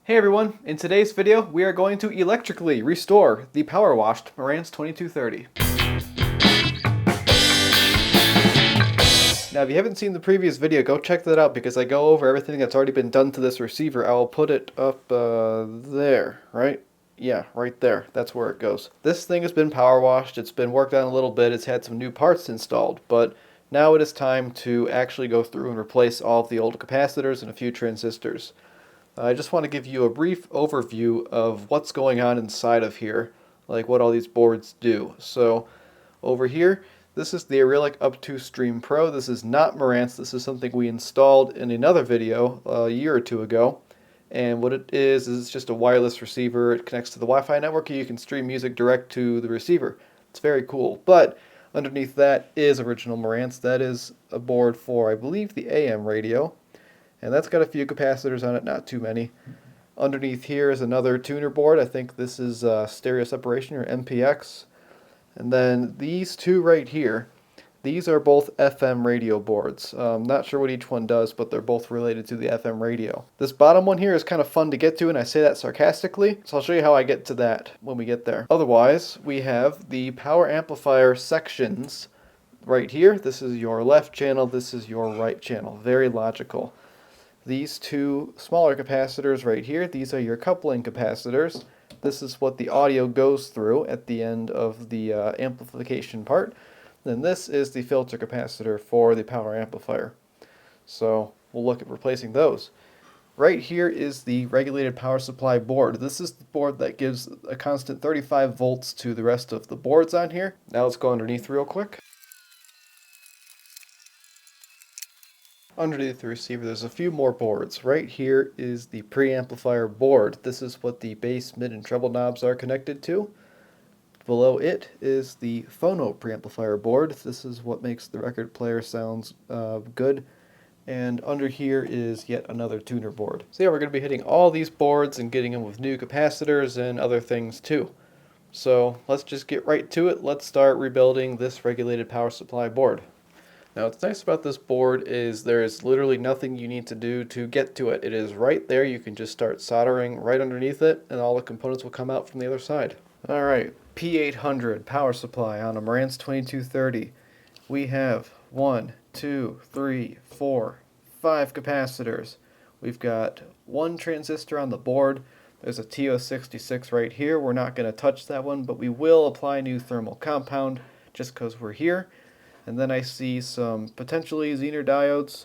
Hey everyone, in today's video we are going to electrically restore the power washed Marantz 2230. Now if you haven't seen the previous video, go check that out because I go over everything that's already been done to this receiver. I will put it up there, right? Yeah, right there. That's where it goes. This thing has been power washed, it's been worked on a little bit, it's had some new parts installed, but now it is time to actually go through and replace all of the old capacitors and a few transistors. I just want to give you a brief overview of what's going on inside of here, like what all these boards do. So over here, this is the Auralic Up2 Stream Pro. This is not Marantz. This is something we installed in another video a year or two ago. And what it is it's just a wireless receiver. It connects to the Wi-Fi network and you can stream music direct to the receiver. It's very cool. But underneath that is original Marantz. That is a board for, I believe, the AM radio. And that's got a few capacitors on it, not too many. Underneath here is another tuner board. I think this is stereo separation or MPX. And then these two right here, these are both FM radio boards. Not sure what each one does, but they're both related to the FM radio. This bottom one here is kind of fun to get to, and I say that sarcastically, so I'll show you how I get to that when we get there. Otherwise, we have the power amplifier sections right here. This is your left channel, this is your right channel. Very logical. These two smaller capacitors right here, these are your coupling capacitors. This is what the audio goes through at the end of the amplification part. Then this is the filter capacitor for the power amplifier. So we'll look at replacing those. Right here is the regulated power supply board. This is the board that gives a constant 35 volts to the rest of the boards on here. Now let's go underneath real quick. Underneath the receiver there's a few more boards. Right here is the preamplifier board. This is what the bass, mid, and treble knobs are connected to. Below it is the phono preamplifier board. This is what makes the record player sounds good. And under here is yet another tuner board. So yeah, we're going to be hitting all these boards and getting them with new capacitors and other things too. So let's just get right to it. Let's start rebuilding this regulated power supply board. Now what's nice about this board is there is literally nothing you need to do to get to it. It is right there. You can just start soldering right underneath it and all the components will come out from the other side. Alright, P800 power supply on a Marantz 2230. We have 1, 2, 3, 4, 5 capacitors. We've got one transistor on the board. There's a TO66 right here. We're not going to touch that one, but we will apply new thermal compound just because we're here. And then I see some potentially Zener diodes,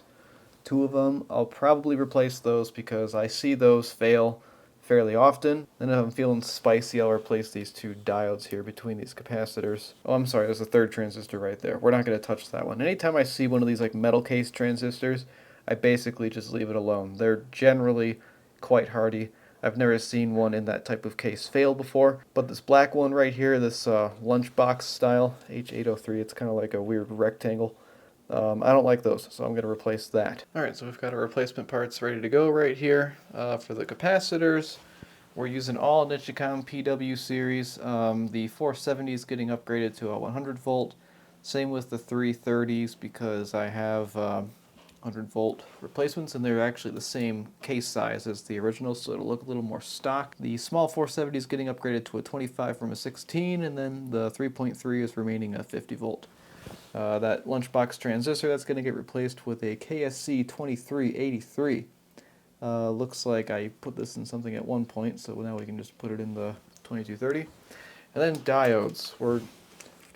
2 of them. I'll probably replace those because I see those fail fairly often. And if I'm feeling spicy, I'll replace these 2 diodes here between these capacitors. Oh, I'm sorry, there's a third transistor right there. We're not going to touch that one. Anytime I see one of these like metal case transistors, I basically just leave it alone. They're generally quite hardy. I've never seen one in that type of case fail before, but this black one right here, this lunchbox style, H803, it's kind of like a weird rectangle. I don't like those, so I'm going to replace that. Alright, so we've got our replacement parts ready to go right here. For the capacitors, we're using all Nichicom PW series. The 470 is getting upgraded to a 100 volt. Same with the 330s because I have 100 volt replacements and they're actually the same case size as the original, so it'll look a little more stock. The small 470 is getting upgraded to a 25 from a 16, and then the 3.3 is remaining a 50 volt. That lunchbox transistor, that's going to get replaced with a KSC 2383. Looks like I put this in something at one point, so now we can just put it in the 2230. And then diodes.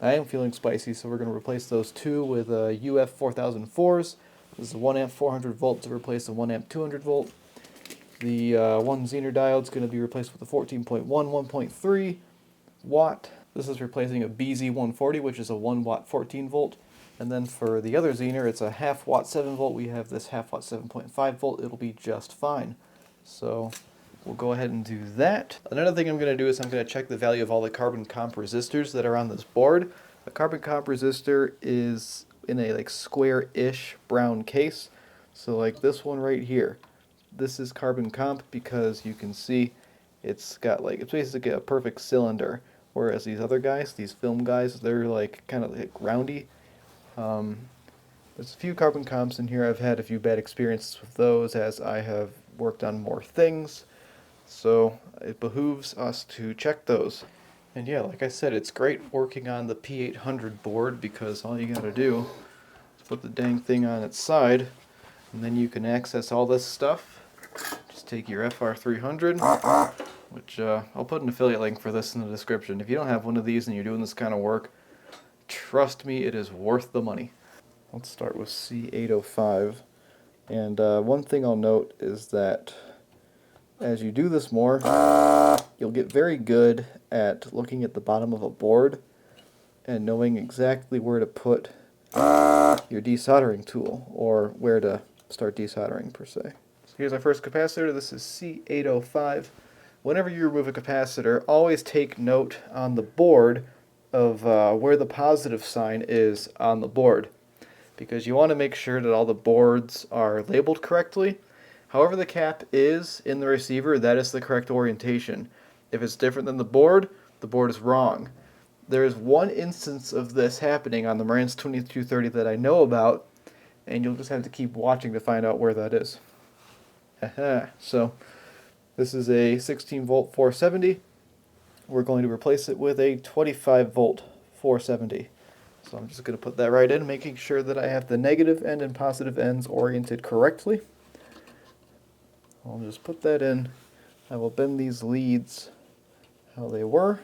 I am feeling spicy, so we're going to replace those 2 with UF 4004s. This is a 1 amp 400 volt to replace a 1 amp 200 volt. The one Zener diode is going to be replaced with a 14.1 1.3 watt. This is replacing a BZ140, which is a 1 watt 14 volt. And then for the other Zener, it's a half watt 7 volt. We have this half watt 7.5 volt. It'll be just fine. So we'll go ahead and do that. Another thing I'm going to do is I'm going to check the value of all the carbon comp resistors that are on this board. A carbon comp resistor is in a like square-ish brown case. So like this one right here. This is carbon comp because you can see it's basically a perfect cylinder. Whereas these other guys, these film guys, they're like kind of like roundy. There's a few carbon comps in here. I've had a few bad experiences with those as I have worked on more things. So it behooves us to check those. And yeah, like I said, it's great working on the P800 board because all you gotta do is put the dang thing on its side, and then you can access all this stuff. Just take your FR300, which I'll put an affiliate link for this in the description. If you don't have one of these and you're doing this kind of work, trust me, it is worth the money. Let's start with C805. And one thing I'll note is that as you do this more, you'll get very good at looking at the bottom of a board and knowing exactly where to put your desoldering tool, or where to start desoldering per se. So here's our first capacitor. This is C805. Whenever you remove a capacitor, always take note on the board of where the positive sign is on the board, because you want to make sure that all the boards are labeled correctly. However the cap is in the receiver, that is the correct orientation. If it's different than the board is wrong. There is one instance of this happening on the Marantz 2230 that I know about, and you'll just have to keep watching to find out where that is. So this is a 16 volt 470. We're going to replace it with a 25 volt 470. So I'm just going to put that right in, making sure that I have the negative end and positive ends oriented correctly. I'll just put that in. I will bend these leads how they were,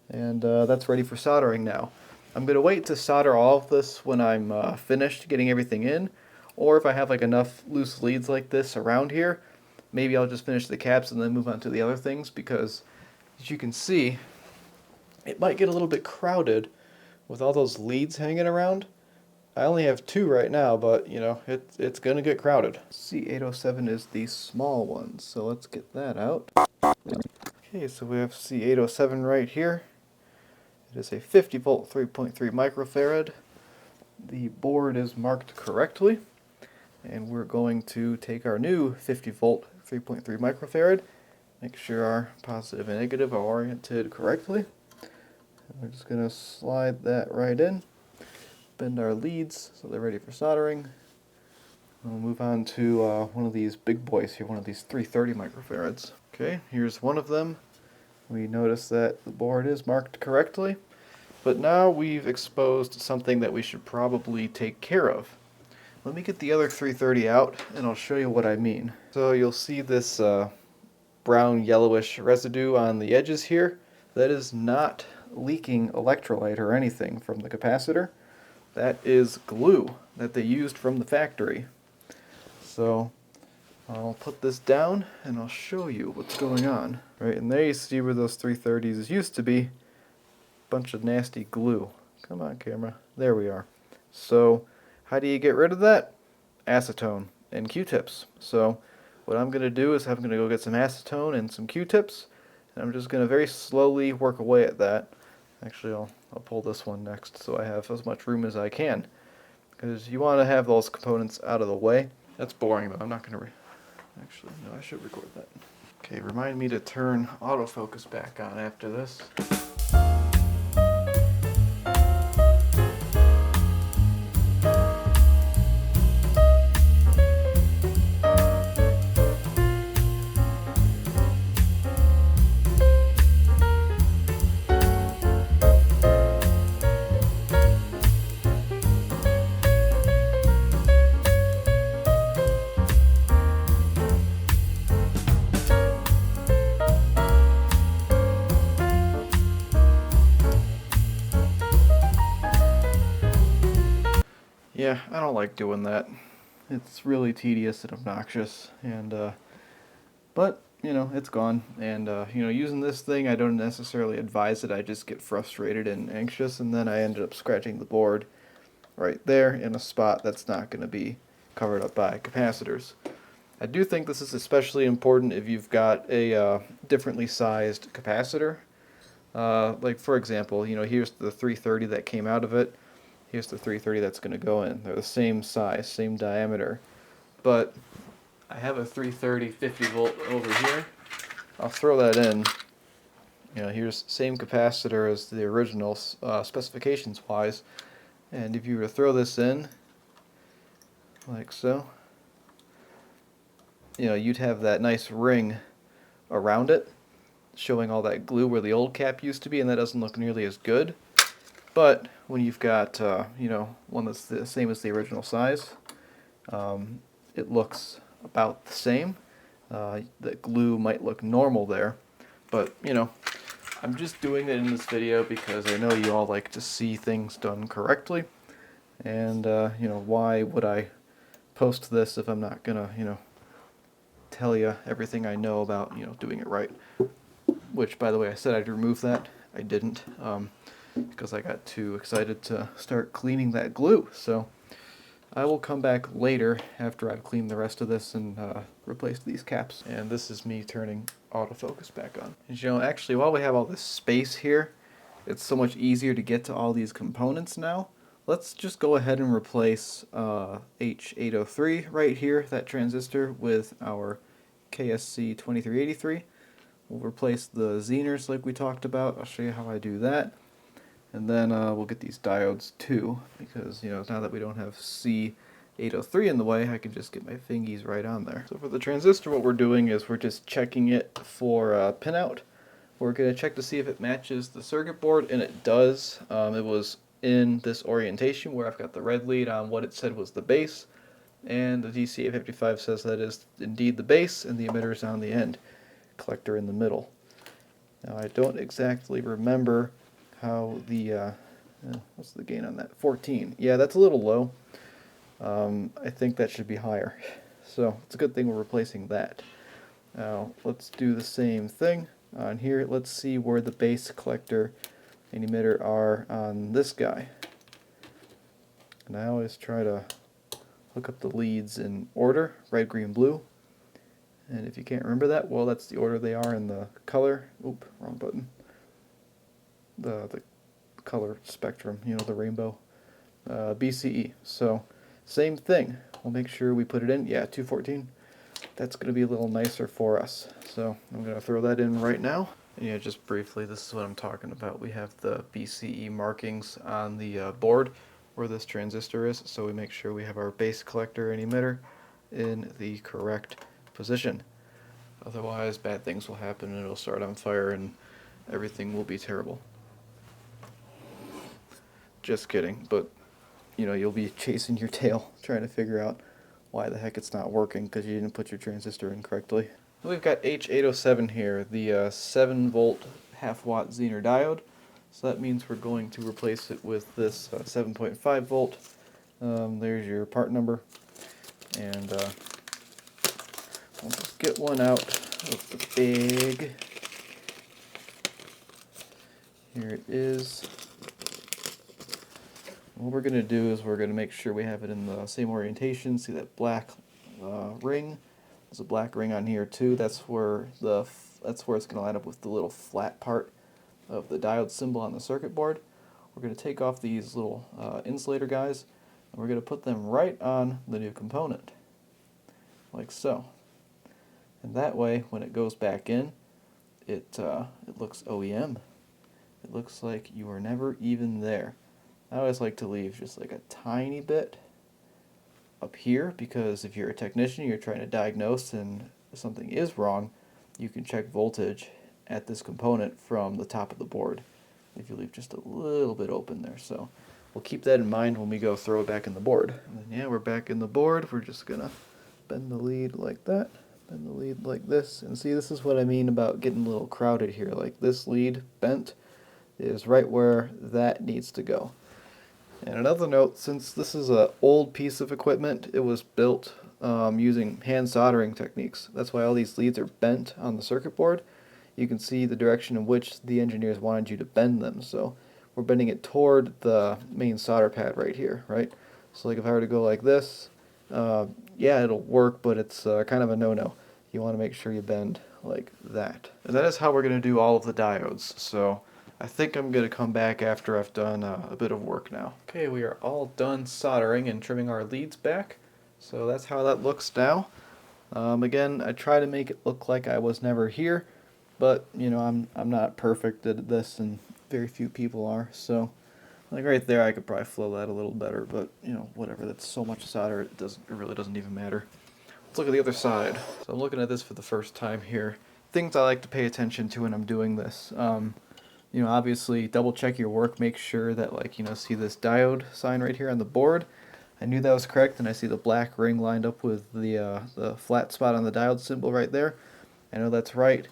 and that's ready for soldering now. I'm going to wait to solder all of this when I'm finished getting everything in, or if I have like enough loose leads like this around here, maybe I'll just finish the caps and then move on to the other things, because as you can see, it might get a little bit crowded with all those leads hanging around. I only have 2 right now, but you know, it's gonna get crowded. C807 is the small one, so let's get that out. Okay, so we have C807 right here. It is a 50 volt 3.3 microfarad. The board is marked correctly, and we're going to take our new 50 volt 3.3 microfarad, make sure our positive and negative are oriented correctly. And we're just gonna slide that right in. Bend our leads so they're ready for soldering. We'll move on to one of these big boys here, one of these 330 microfarads. Okay, here's one of them. We notice that the board is marked correctly, but now we've exposed something that we should probably take care of. Let me get the other 330 out and I'll show you what I mean. So you'll see this brown yellowish residue on the edges here. That is not leaking electrolyte or anything from the capacitor. That is glue that they used from the factory. So I'll put this down and I'll show you what's going on. Right, and there you see where those 330s used to be. Bunch of nasty glue. Come on, camera. There we are. So how do you get rid of that? Acetone and Q-tips. So what I'm going to do is I'm going to go get some acetone and some Q-tips, and I'm just going to very slowly work away at that. Actually, I'll pull this one next so I have as much room as I can, because you want to have those components out of the way. That's boring, but I'm not going to actually, no, I should record that. Okay, remind me to turn autofocus back on after this. Yeah, I don't like doing that. It's really tedious and obnoxious, and but you know, it's gone. And you know, using this thing, I don't necessarily advise it. I just get frustrated and anxious, and then I ended up scratching the board right there in a spot that's not going to be covered up by capacitors. I do think this is especially important if you've got a differently sized capacitor. Like for example, you know, here's the 330 that came out of it. Here's the 330 that's going to go in. They're the same size, same diameter. But I have a 330 50 volt over here. I'll throw that in. You know, here's same capacitor as the original specifications wise. And if you were to throw this in, like so, you know, you'd have that nice ring around it, showing all that glue where the old cap used to be, and that doesn't look nearly as good. But when you've got, one that's the same as the original size, it looks about the same. The glue might look normal there, but, I'm just doing it in this video because I know you all like to see things done correctly. And, why would I post this if I'm not gonna, tell you everything I know about, doing it right. Which, by the way, I said I'd remove that. I didn't, because I got too excited to start cleaning that glue. So I will come back later after I've cleaned the rest of this and replaced these caps. And this is me turning autofocus back on. And actually, while we have all this space here, it's so much easier to get to all these components now. Let's just go ahead and replace H803 right here, that transistor, with our KSC 2383. We'll replace the Zehners like we talked about. I'll show you how I do that. And then we'll get these diodes too, because now that we don't have C803 in the way, I can just get my fingies right on there. So for the transistor, what we're doing is we're just checking it for pinout. We're going to check to see if it matches the circuit board, and it does. It was in this orientation where I've got the red lead on what it said was the base, and the DC855 says that is indeed the base, and the emitter is on the end, collector in the middle. Now I don't exactly remember how the, what's the gain on that? 14. Yeah, that's a little low. I think that should be higher. So it's a good thing we're replacing that. Now let's do the same thing on here. Let's see where the base collector and emitter are on this guy. And I always try to hook up the leads in order, red, green, blue. And if you can't remember that, well, that's the order they are in the color. Oop, wrong button. The color spectrum, the rainbow. BCE. So same thing. We'll make sure we put it in. Yeah, 214. That's going to be a little nicer for us. So I'm going to throw that in right now. And yeah, just briefly, this is what I'm talking about. We have the BCE markings on the board where this transistor is, so we make sure we have our base collector and emitter in the correct position. Otherwise, bad things will happen and it'll start on fire and everything will be terrible. Just kidding, but you'll be chasing your tail trying to figure out why the heck it's not working because you didn't put your transistor in correctly. We've got H807 here, the 7 volt half watt Zener diode. So that means we're going to replace it with this 7.5 volt. There's your part number. And we'll just get one out of the bag. Here it is. What we're going to do is we're going to make sure we have it in the same orientation. See that black ring? There's a black ring on here too. That's where it's going to line up with the little flat part of the diode symbol on the circuit board. We're going to take off these little insulator guys, and we're going to put them right on the new component, like so. And that way, when it goes back in, it looks OEM. It looks like you were never even there. I always like to leave just like a tiny bit up here, because if you're a technician, you're trying to diagnose and something is wrong, you can check voltage at this component from the top of the board if you leave just a little bit open there. So we'll keep that in mind when we go throw it back in the board. And then, yeah, we're back in the board. We're just gonna bend the lead like that, bend the lead like this, and see, this is what I mean about getting a little crowded here. Like this lead bent is right where that needs to go. And another note, since this is an old piece of equipment, it was built using hand soldering techniques. That's why all these leads are bent on the circuit board. You can see the direction in which the engineers wanted you to bend them. So we're bending it toward the main solder pad right here, right? So like if I were to go like this, yeah, it'll work, but it's kind of a no-no. You want to make sure you bend like that. And that is how we're going to do all of the diodes. So I think I'm going to come back after I've done a bit of work now. Okay, we are all done soldering and trimming our leads back. So that's how that looks now. Again, I try to make it look like I was never here, but I'm not perfect at this, and very few people are. So like right there, I could probably flow that a little better, but whatever. That's so much solder, it really doesn't even matter. Let's look at the other side. So I'm looking at this for the first time here. things I like to pay attention to when I'm doing this. You know, obviously double check your work, make sure that, like, you know, see this diode sign right here on the board. I knew that was correct, and I see the black ring lined up with the flat spot on the diode symbol right there. I know that's right.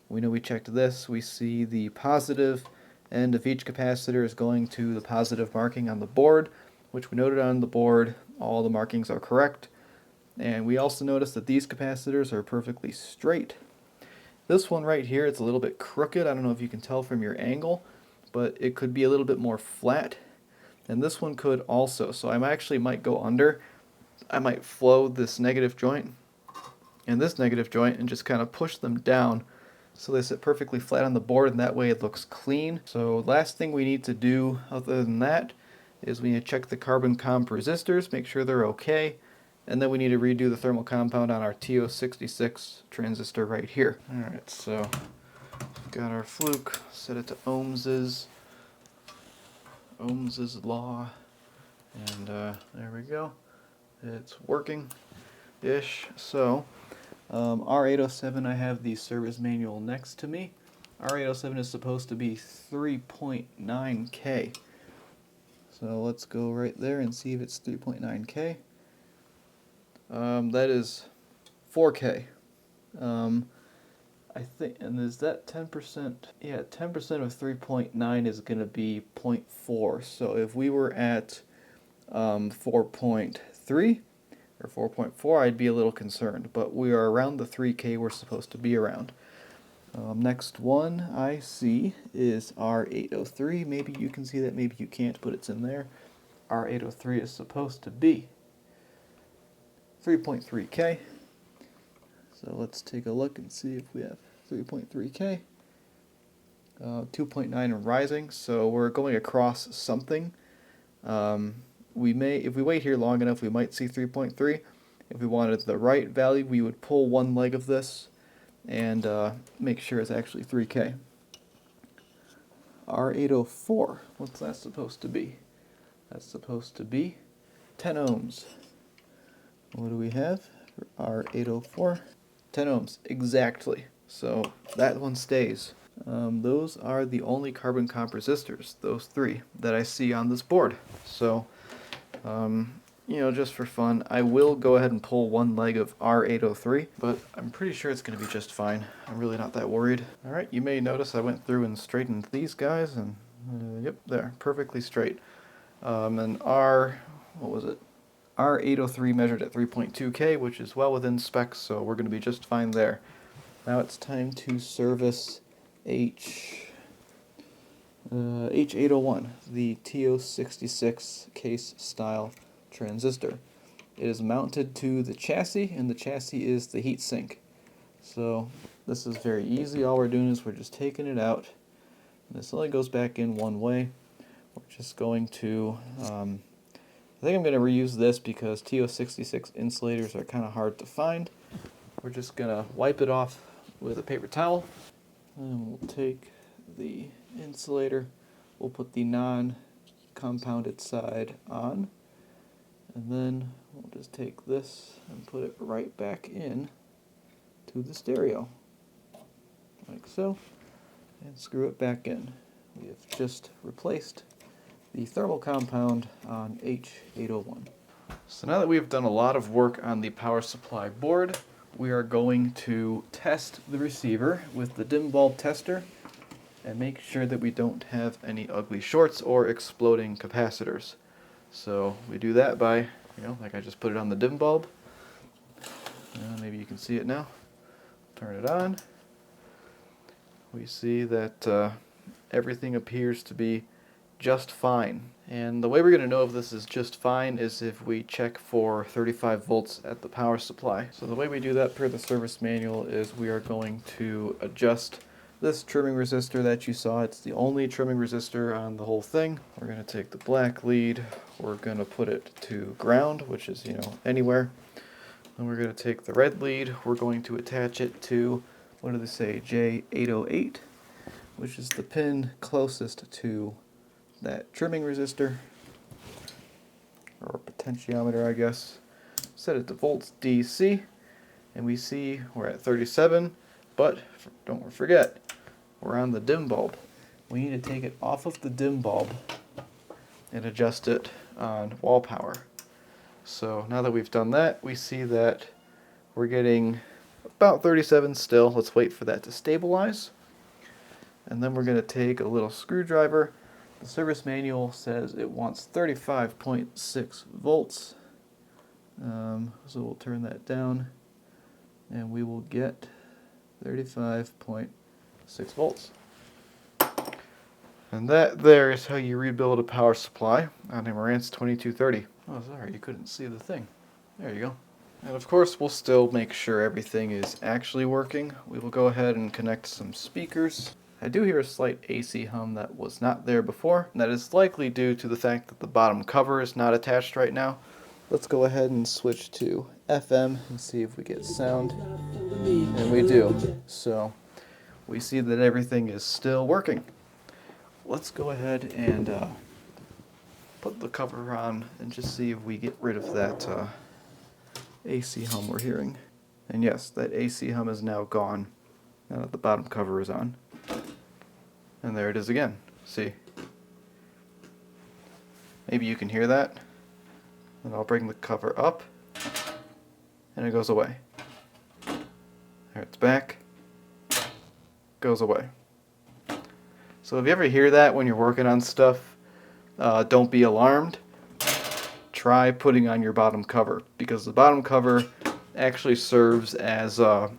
We know we checked this. We see the positive end of each capacitor is going to the positive marking on the board, which we noted on the board. All the markings are correct. And we also notice that these capacitors are perfectly straight. This one right here, it's a little bit crooked. I don't know if you can tell from your angle, but it could be a little bit more flat. And this one could also. So I actually might go under. I might flow this negative joint and this negative joint and just kind of push them down so they sit perfectly flat on the board, and that way it looks clean. So last thing we need to do other than that is we need to check the carbon comp resistors, make sure they're okay, and then we need to redo the thermal compound on our TO66 transistor right here. Alright, so got our fluke, set it to Ohms's law, and there we go. It's working-ish. So R807, I have the service manual next to me. R807 is supposed to be 3.9K. So let's go right there and see if it's 3.9K. That is 4K. I think, and is that 10%? Yeah, 10% of 3.9 is going to be 0.4. So if we were at 4.3 or 4.4, I'd be a little concerned. But we are around the 3K we're supposed to be around. Next one I see is R803. Maybe you can see that, maybe you can't, but it's in there. R803 is supposed to be 3.3K. So let's take a look and see if we have 3.3K. 2.9 and rising, so we're going across something. We may, if we wait here long enough, we might see 3.3. If we wanted the right value, we would pull one leg of this and make sure it's actually 3K. R804, what's that supposed to be? That's supposed to be 10 ohms. What do we have for R804? 10 ohms, exactly. So that one stays. Those are the only carbon comp resistors, those three, that I see on this board. So, you know, just for fun, I will go ahead and pull one leg of R803, but I'm pretty sure it's going to be just fine. I'm really not that worried. Alright, you may notice I went through and straightened these guys, and yep, there, perfectly straight. And what was it? R803 measured at 3.2K, which is well within specs, so we're going to be just fine there. Now it's time to service H801, the TO66 case style transistor. It is mounted to the chassis, and the chassis is the heatsink. So this is very easy. All we're doing is we're just taking it out. This only goes back in one way. We're just going to, I think I'm going to reuse this because TO66 insulators are kind of hard to find. We're just going to wipe it off with a paper towel. And we'll take the insulator, we'll put the non-compounded side on, and then we'll just take this and put it right back in to the stereo, like so, and screw it back in. We have just replaced the thermal compound on H801. So now that we've done a lot of work on the power supply board, we are going to test the receiver with the dim bulb tester and make sure that we don't have any ugly shorts or exploding capacitors. So we do that by, you know, like I just put it on the dim bulb. Maybe you can see it now. Turn it on. We see that everything appears to be just fine. And the way we're going to know if this is just fine is if we check for 35 volts at the power supply. So the way we do that per the service manual is we are going to adjust this trimming resistor that you saw. It's the only trimming resistor on the whole thing. We're going to take the black lead, we're going to put it to ground, which is, you know, anywhere. Then we're going to take the red lead, we're going to attach it to, what do they say, J808, which is the pin closest to that trimming resistor, or potentiometer, I guess. Set it to volts DC, and we see we're at 37. But don't forget, we're on the dim bulb. We need to take it off of the dim bulb and adjust it on wall power. So now that we've done that, we see that we're getting about 37 still. Let's wait for that to stabilize. And then we're going to take a little screwdriver. The service manual says it wants 35.6 volts. So we'll turn that down and we will get 35.6 volts. And that there is how you rebuild a power supply on a Marantz 2230. Oh, sorry, you couldn't see the thing. There you go. And of course, we'll still make sure everything is actually working. We will go ahead and connect some speakers. I do hear a slight AC hum that was not there before, and that is likely due to the fact that the bottom cover is not attached right now. Let's go ahead and switch to FM and see if we get sound. And we do. So we see that everything is still working. Let's go ahead and put the cover on and just see if we get rid of that AC hum we're hearing. And yes, that AC hum is now gone now that the bottom cover is on. And there it is again. See? Maybe you can hear that. And I'll bring the cover up and it goes away. There, it's back. Goes away. So if you ever hear that when you're working on stuff, don't be alarmed. Try putting on your bottom cover, because the bottom cover actually serves as a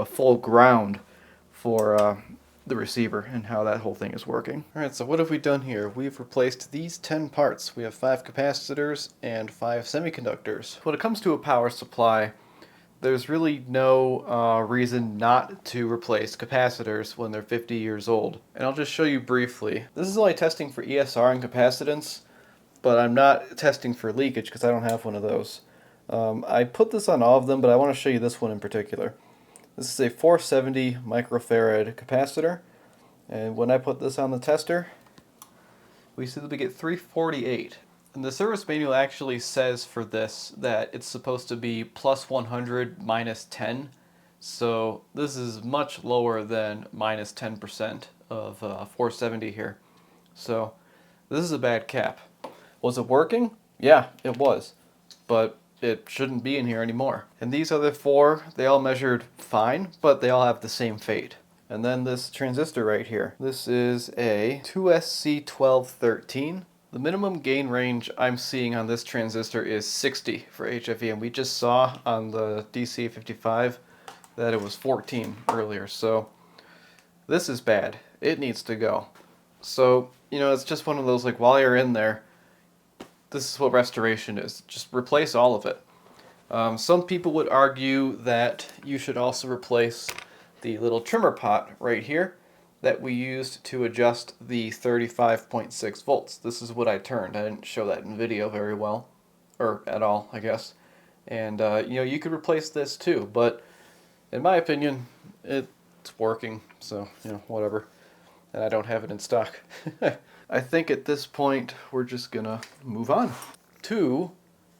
full ground for the receiver and how that whole thing is working. Alright, so what have we done here? We've replaced these 10 parts. We have 5 capacitors and 5 semiconductors. When it comes to a power supply, there's really no reason not to replace capacitors when they're 50 years old. And I'll just show you briefly. This is only testing for ESR and capacitance, but I'm not testing for leakage because I don't have one of those. I put this on all of them, but I want to show you this one in particular. This is a 470 microfarad capacitor, and when I put this on the tester, we see that we get 348. And the service manual actually says for this that it's supposed to be plus 100 minus 10. So this is much lower than minus 10% of 470 here. So this is a bad cap. Was it working? Yeah, it was. But it shouldn't be in here anymore. And these other 4, they all measured fine, but they all have the same fate. And then this transistor right here. This is a 2SC1213. The minimum gain range I'm seeing on this transistor is 60 for HFE, and we just saw on the DC55 that it was 14 earlier, so this is bad. It needs to go. So, it's just one of those, like, while you're in there, this is what restoration is. Just replace all of it. Some people would argue that you should also replace the little trimmer pot right here that we used to adjust the 35.6 volts. This is what I turned. I didn't show that in video very well, or at all, I guess. And you could replace this too, but in my opinion, it's working, so whatever. And I don't have it in stock. I think at this point we're just gonna move on to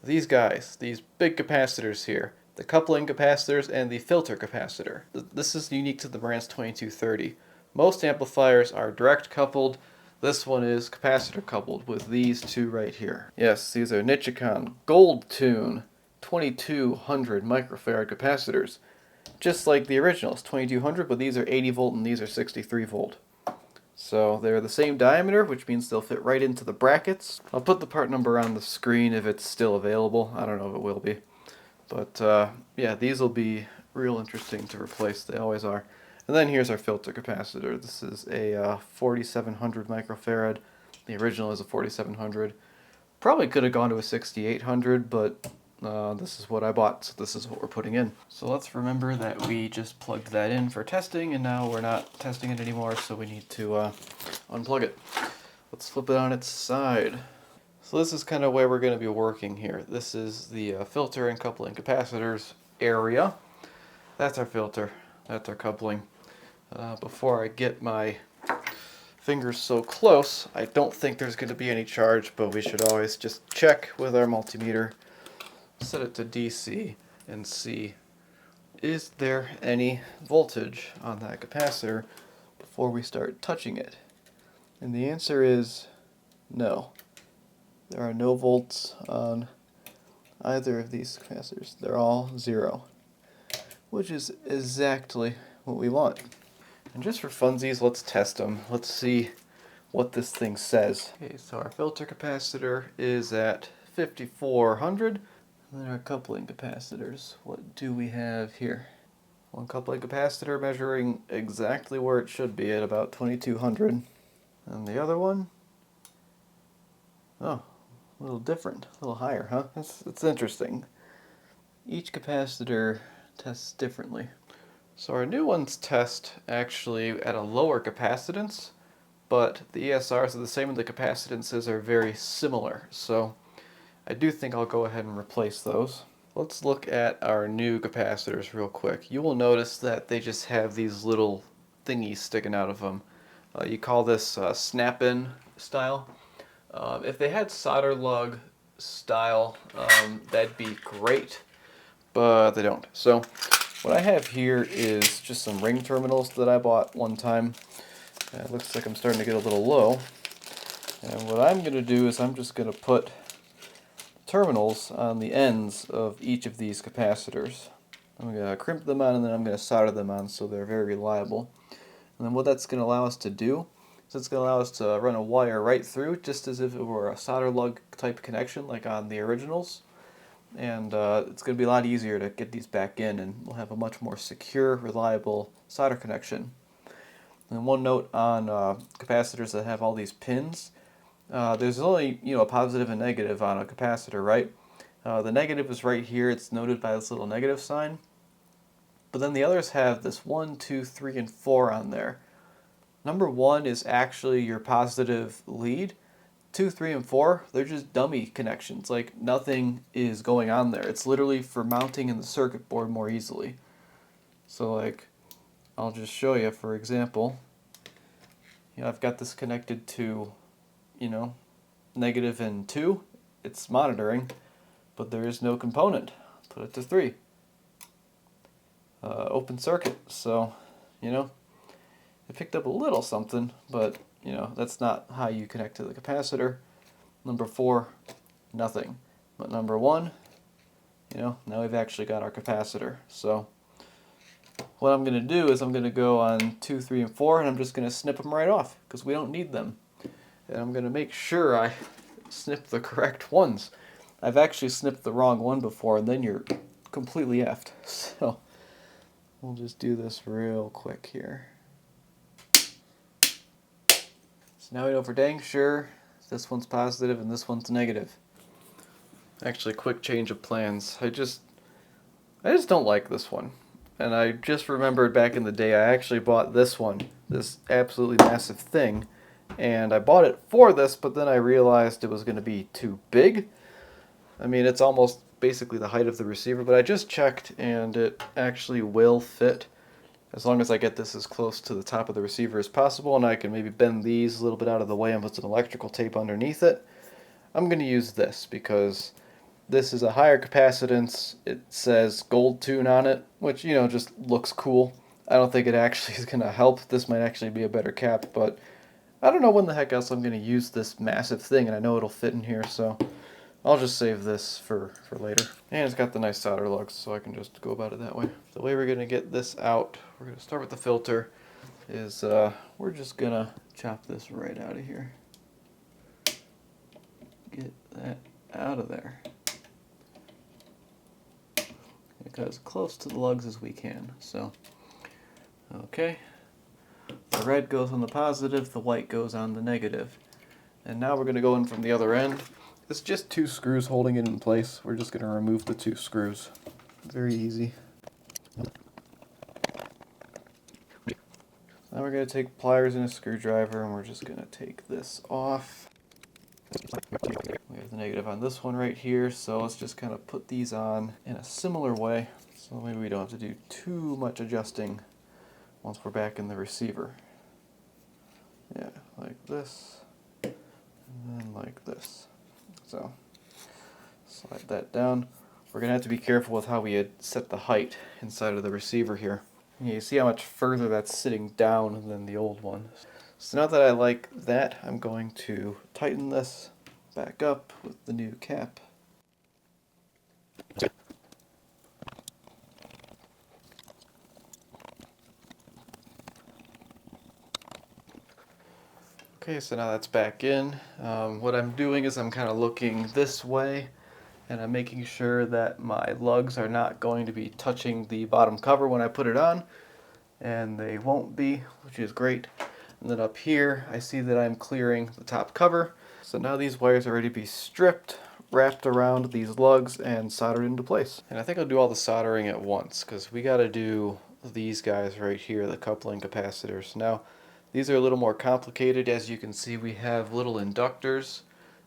these guys, these big capacitors here, the coupling capacitors and the filter capacitor. This is unique to the Marantz 2230. Most amplifiers are direct coupled. This one is capacitor coupled with these 2 right here. Yes, these are Nichicon Gold Tune 2200 microfarad capacitors. Just like the originals, 2200, but these are 80 volt and these are 63 volt. So they're the same diameter, which means they'll fit right into the brackets. I'll put the part number on the screen if it's still available. I don't know if it will be. But yeah, these will be real interesting to replace. They always are. And then here's our filter capacitor. This is a 4700 microfarad. The original is a 4700. Probably could have gone to a 6800, but this is what I bought, so this is what we're putting in. So let's remember that we just plugged that in for testing, and now we're not testing it anymore, so we need to unplug it. Let's flip it on its side. So this is kind of where we're going to be working here. This is the filter and coupling capacitors area. That's our filter. That's our coupling. Before I get my fingers so close, I don't think there's going to be any charge, but we should always just check with our multimeter, set it to DC, and see is there any voltage on that capacitor before we start touching it? And the answer is no. There are no volts on either of these capacitors. They're all 0, which is exactly what we want. And just for funsies, let's test them. Let's see what this thing says. Okay, so our filter capacitor is at 5400. And then our coupling capacitors. What do we have here? One coupling capacitor measuring exactly where it should be at about 2200. And the other one, oh, a little different, a little higher, huh? It's interesting. Each capacitor tests differently. So our new ones test actually at a lower capacitance, but the ESRs are the same and the capacitances are very similar. So I do think I'll go ahead and replace those. Let's look at our new capacitors real quick. You will notice that they just have these little thingies sticking out of them. You call this snap-in style. If they had solder lug style, that'd be great, but they don't. So what I have here is just some ring terminals that I bought one time. It looks like I'm starting to get a little low. And what I'm going to do is I'm just going to put terminals on the ends of each of these capacitors. I'm going to crimp them on and then I'm going to solder them on so they're very reliable. And then what that's going to allow us to do is it's going to allow us to run a wire right through just as if it were a solder lug type connection like on the originals. And it's going to be a lot easier to get these back in, and we'll have a much more secure, reliable solder connection. And one note on capacitors that have all these pins. There's only a positive and negative on a capacitor, right? The negative is right here. It's noted by this little negative sign. But then the others have this 1, 2, 3, and 4 on there. Number 1 is actually your positive lead. 2, 3, and 4, they're just dummy connections. Like nothing is going on there. It's literally for mounting in the circuit board more easily. So like, I'll just show you, for example. I've got this connected to, negative and 2. It's monitoring, but there is no component. Put it to 3. Open circuit, so, it picked up a little something, but, that's not how you connect to the capacitor. Number 4, nothing. But number 1, now we've actually got our capacitor. So what I'm going to do is I'm going to go on 2, 3, and 4, and I'm just going to snip them right off, because we don't need them. And I'm going to make sure I snip the correct ones. I've actually snipped the wrong one before, and then you're completely effed. So we'll just do this real quick here. So now we know for dang sure this one's positive and this one's negative. Actually, quick change of plans. I just don't like this one. And I just remembered back in the day I actually bought this one, this absolutely massive thing. And I bought it for this, but then I realized it was going to be too big. I mean, it's almost basically the height of the receiver, but I just checked and it actually will fit as long as I get this as close to the top of the receiver as possible, and I can maybe bend these a little bit out of the way and put some electrical tape underneath it. I'm going to use this because this is a higher capacitance. It says gold tune on it, which, just looks cool. I don't think it actually is going to help. This might actually be a better cap, but I don't know when the heck else I'm going to use this massive thing, and I know it'll fit in here, so I'll just save this for later. And it's got the nice solder lugs, so I can just go about it that way. The way we're going to get this out, we're going to start with the filter, is we're just going to chop this right out of here. Get that out of there. Get as close to the lugs as we can. So, okay. The red goes on the positive, the white goes on the negative. And now we're going to go in from the other end. It's just 2 screws holding it in place. We're just going to remove the 2 screws. Very easy. Now we're going to take pliers and a screwdriver, and we're just going to take this off. We have the negative on this one right here, so let's just kind of put these on in a similar way, so maybe we don't have to do too much adjusting once we're back in the receiver. Yeah, like this, and then like this. So, slide that down. We're going to have to be careful with how we had set the height inside of the receiver here. And you see how much further that's sitting down than the old one. So now that I like that, I'm going to tighten this back up with the new cap. Okay, so now that's back in. What I'm doing is I'm kind of looking this way, and I'm making sure that my lugs are not going to be touching the bottom cover when I put it on, and they won't be, which is great. And then up here, I see that I'm clearing the top cover. So now these wires are ready to be stripped, wrapped around these lugs, and soldered into place. And I think I'll do all the soldering at once, because we got to do these guys right here, the coupling capacitors. Now, these are a little more complicated. As you can see, we have little inductors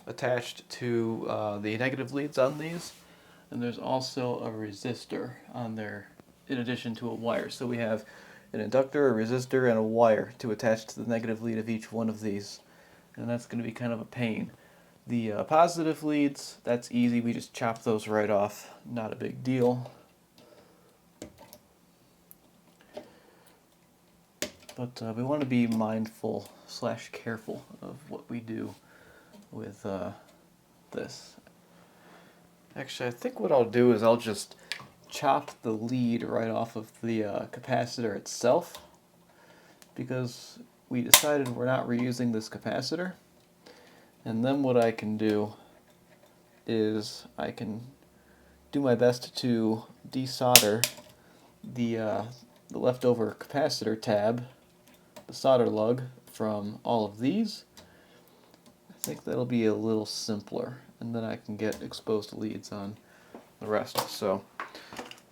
attached to the negative leads on these. And there's also a resistor on there in addition to a wire. So we have an inductor, a resistor, and a wire to attach to the negative lead of each one of these. And that's going to be kind of a pain. The positive leads, that's easy. We just chop those right off. Not a big deal. But we want to be mindful / careful of what we do with this. Actually, I think what I'll do is I'll just chop the lead right off of the capacitor itself, because we decided we're not reusing this capacitor. And then what I can do is I can do my best to desolder the leftover capacitor tab, the solder lug, from all of these. I think that'll be a little simpler, and then I can get exposed leads on the rest. So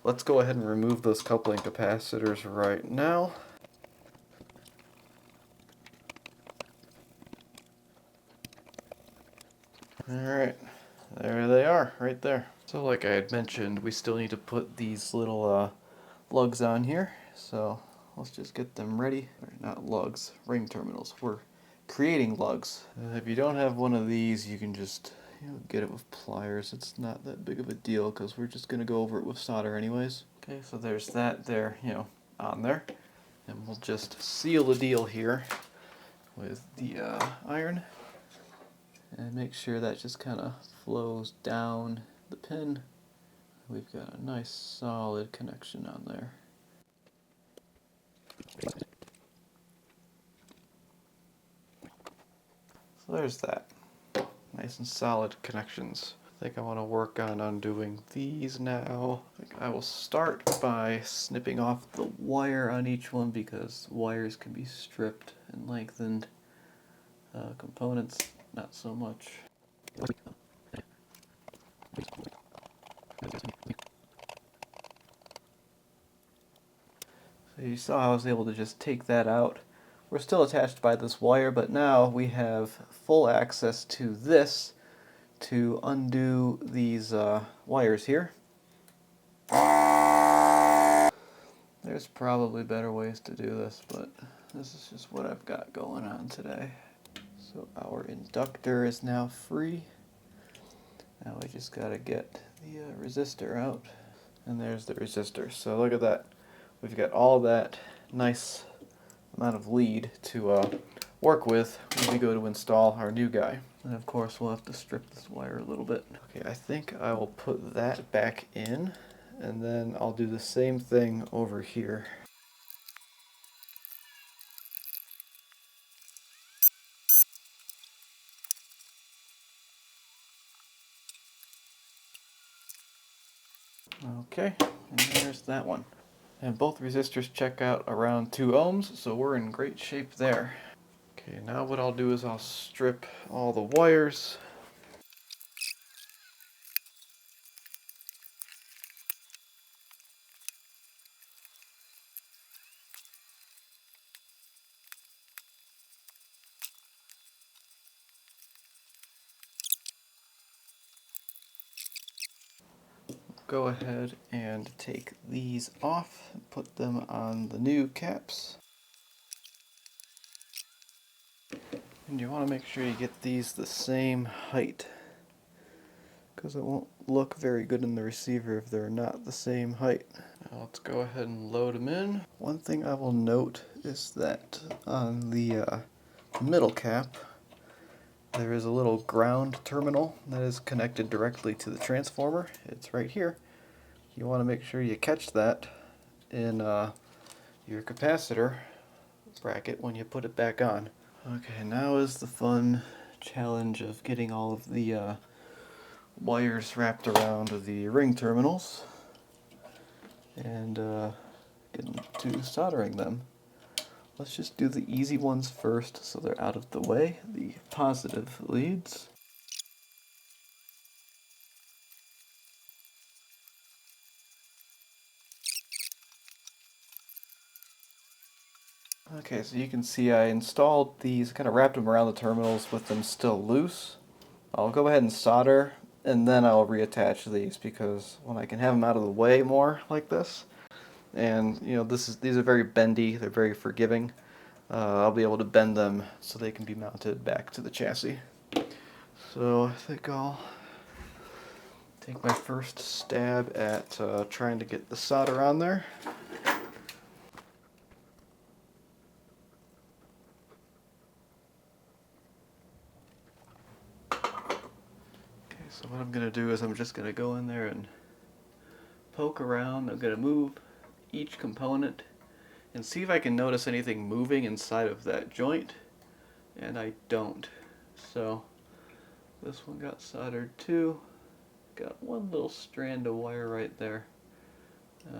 let's go ahead and remove those coupling capacitors right now. Alright, there they are, right there. So like I had mentioned, we still need to put these little lugs on here. So let's just get them ready. Or not lugs, ring terminals. We're creating lugs. If you don't have one of these, you can just get it with pliers. It's not that big of a deal because we're just going to go over it with solder anyways. Okay, so there's that there, on there. And we'll just seal the deal here with the iron. And make sure that just kind of flows down the pin. We've got a nice solid connection on there. So there's that. Nice and solid connections. I think I want to work on undoing these now. I think I will start by snipping off the wire on each one, because wires can be stripped and lengthened. Components, not so much. So you saw I was able to just take that out. We're still attached by this wire, but now we have full access to this to undo these wires here. There's probably better ways to do this, but this is just what I've got going on today. So our inductor is now free. Now we just gotta get the resistor out. And there's the resistor. So look at that. We've got all that nice amount of lead to work with when we go to install our new guy. And of course we'll have to strip this wire a little bit. Okay, I think I will put that back in, and then I'll do the same thing over here. Okay, and there's that one. And both resistors check out around 2 ohms, so we're in great shape there. Okay, now what I'll do is I'll strip all the wires. Go ahead and take these off and put them on the new caps. And you want to make sure you get these the same height, because it won't look very good in the receiver if they're not the same height. Now let's go ahead and load them in. One thing I will note is that on the middle cap there is a little ground terminal that is connected directly to the transformer. It's right here. You want to make sure you catch that in your capacitor bracket when you put it back on. Okay, now is the fun challenge of getting all of the wires wrapped around the ring terminals and getting to soldering them. Let's just do the easy ones first so they're out of the way, the positive leads. Okay, so you can see I installed these, kind of wrapped them around the terminals with them still loose. I'll go ahead and solder, and then I'll reattach these because when I can have them out of the way more like this, and you know these are very bendy, they're very forgiving. I'll be able to bend them so they can be mounted back to the chassis. So I think I'll take my first stab at trying to get the solder on there. So what I'm going to do is I'm just going to go in there and poke around. I'm going to move each component and see if I can notice anything moving inside of that joint, and I don't. So this one got soldered too. Got one little strand of wire right there.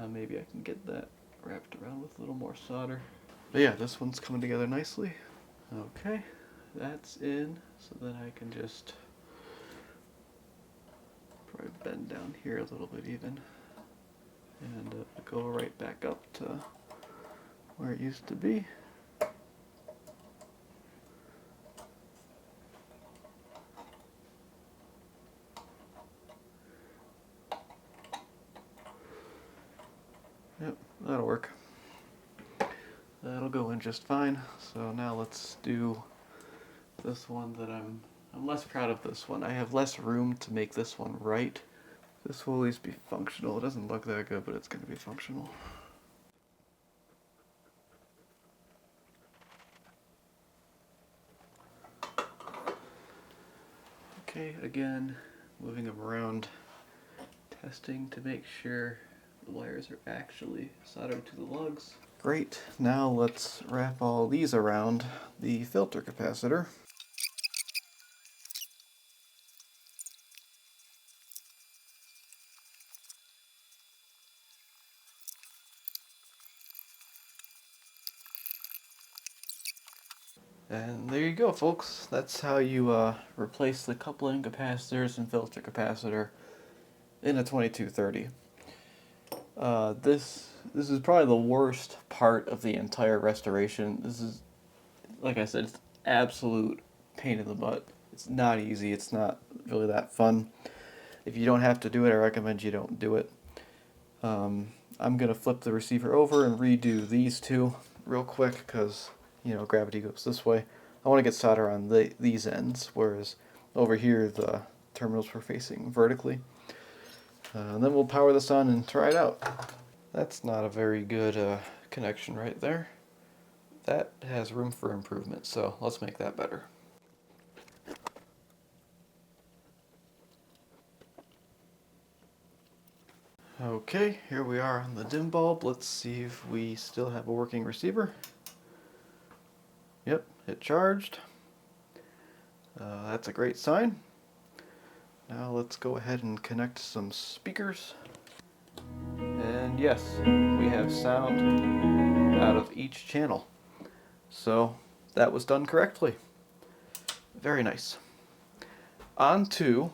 Maybe I can get that wrapped around with a little more solder. But yeah, this one's coming together nicely. Okay, that's in, so then I can just probably bend down here a little bit even, and go right back up to where it used to be. Yep, that'll work. That'll go in just fine. So now let's do this one that I'm less proud of this one. I have less room to make this one right. This will at least be functional. It doesn't look that good, but it's going to be functional. Okay, again, moving them around, testing to make sure the wires are actually soldered to the lugs. Great, now let's wrap all these around the filter capacitor. And there you go, folks. That's how you replace the coupling capacitors and filter capacitor in a 2230. This is probably the worst part of the entire restoration. This is, like I said, it's absolute pain in the butt. It's not easy. It's not really that fun. If you don't have to do it, I recommend you don't do it. I'm gonna flip the receiver over and redo these two real quick because, you know, gravity goes this way. I want to get solder on these ends, whereas over here the terminals were facing vertically. And then we'll power this on and try it out. That's not a very good connection right there. That has room for improvement, so let's make that better. Okay, here we are on the dim bulb. Let's see if we still have a working receiver. Yep, it charged. That's a great sign. Now let's go ahead and connect some speakers. And yes, we have sound out of each channel. So that was done correctly. Very nice. On to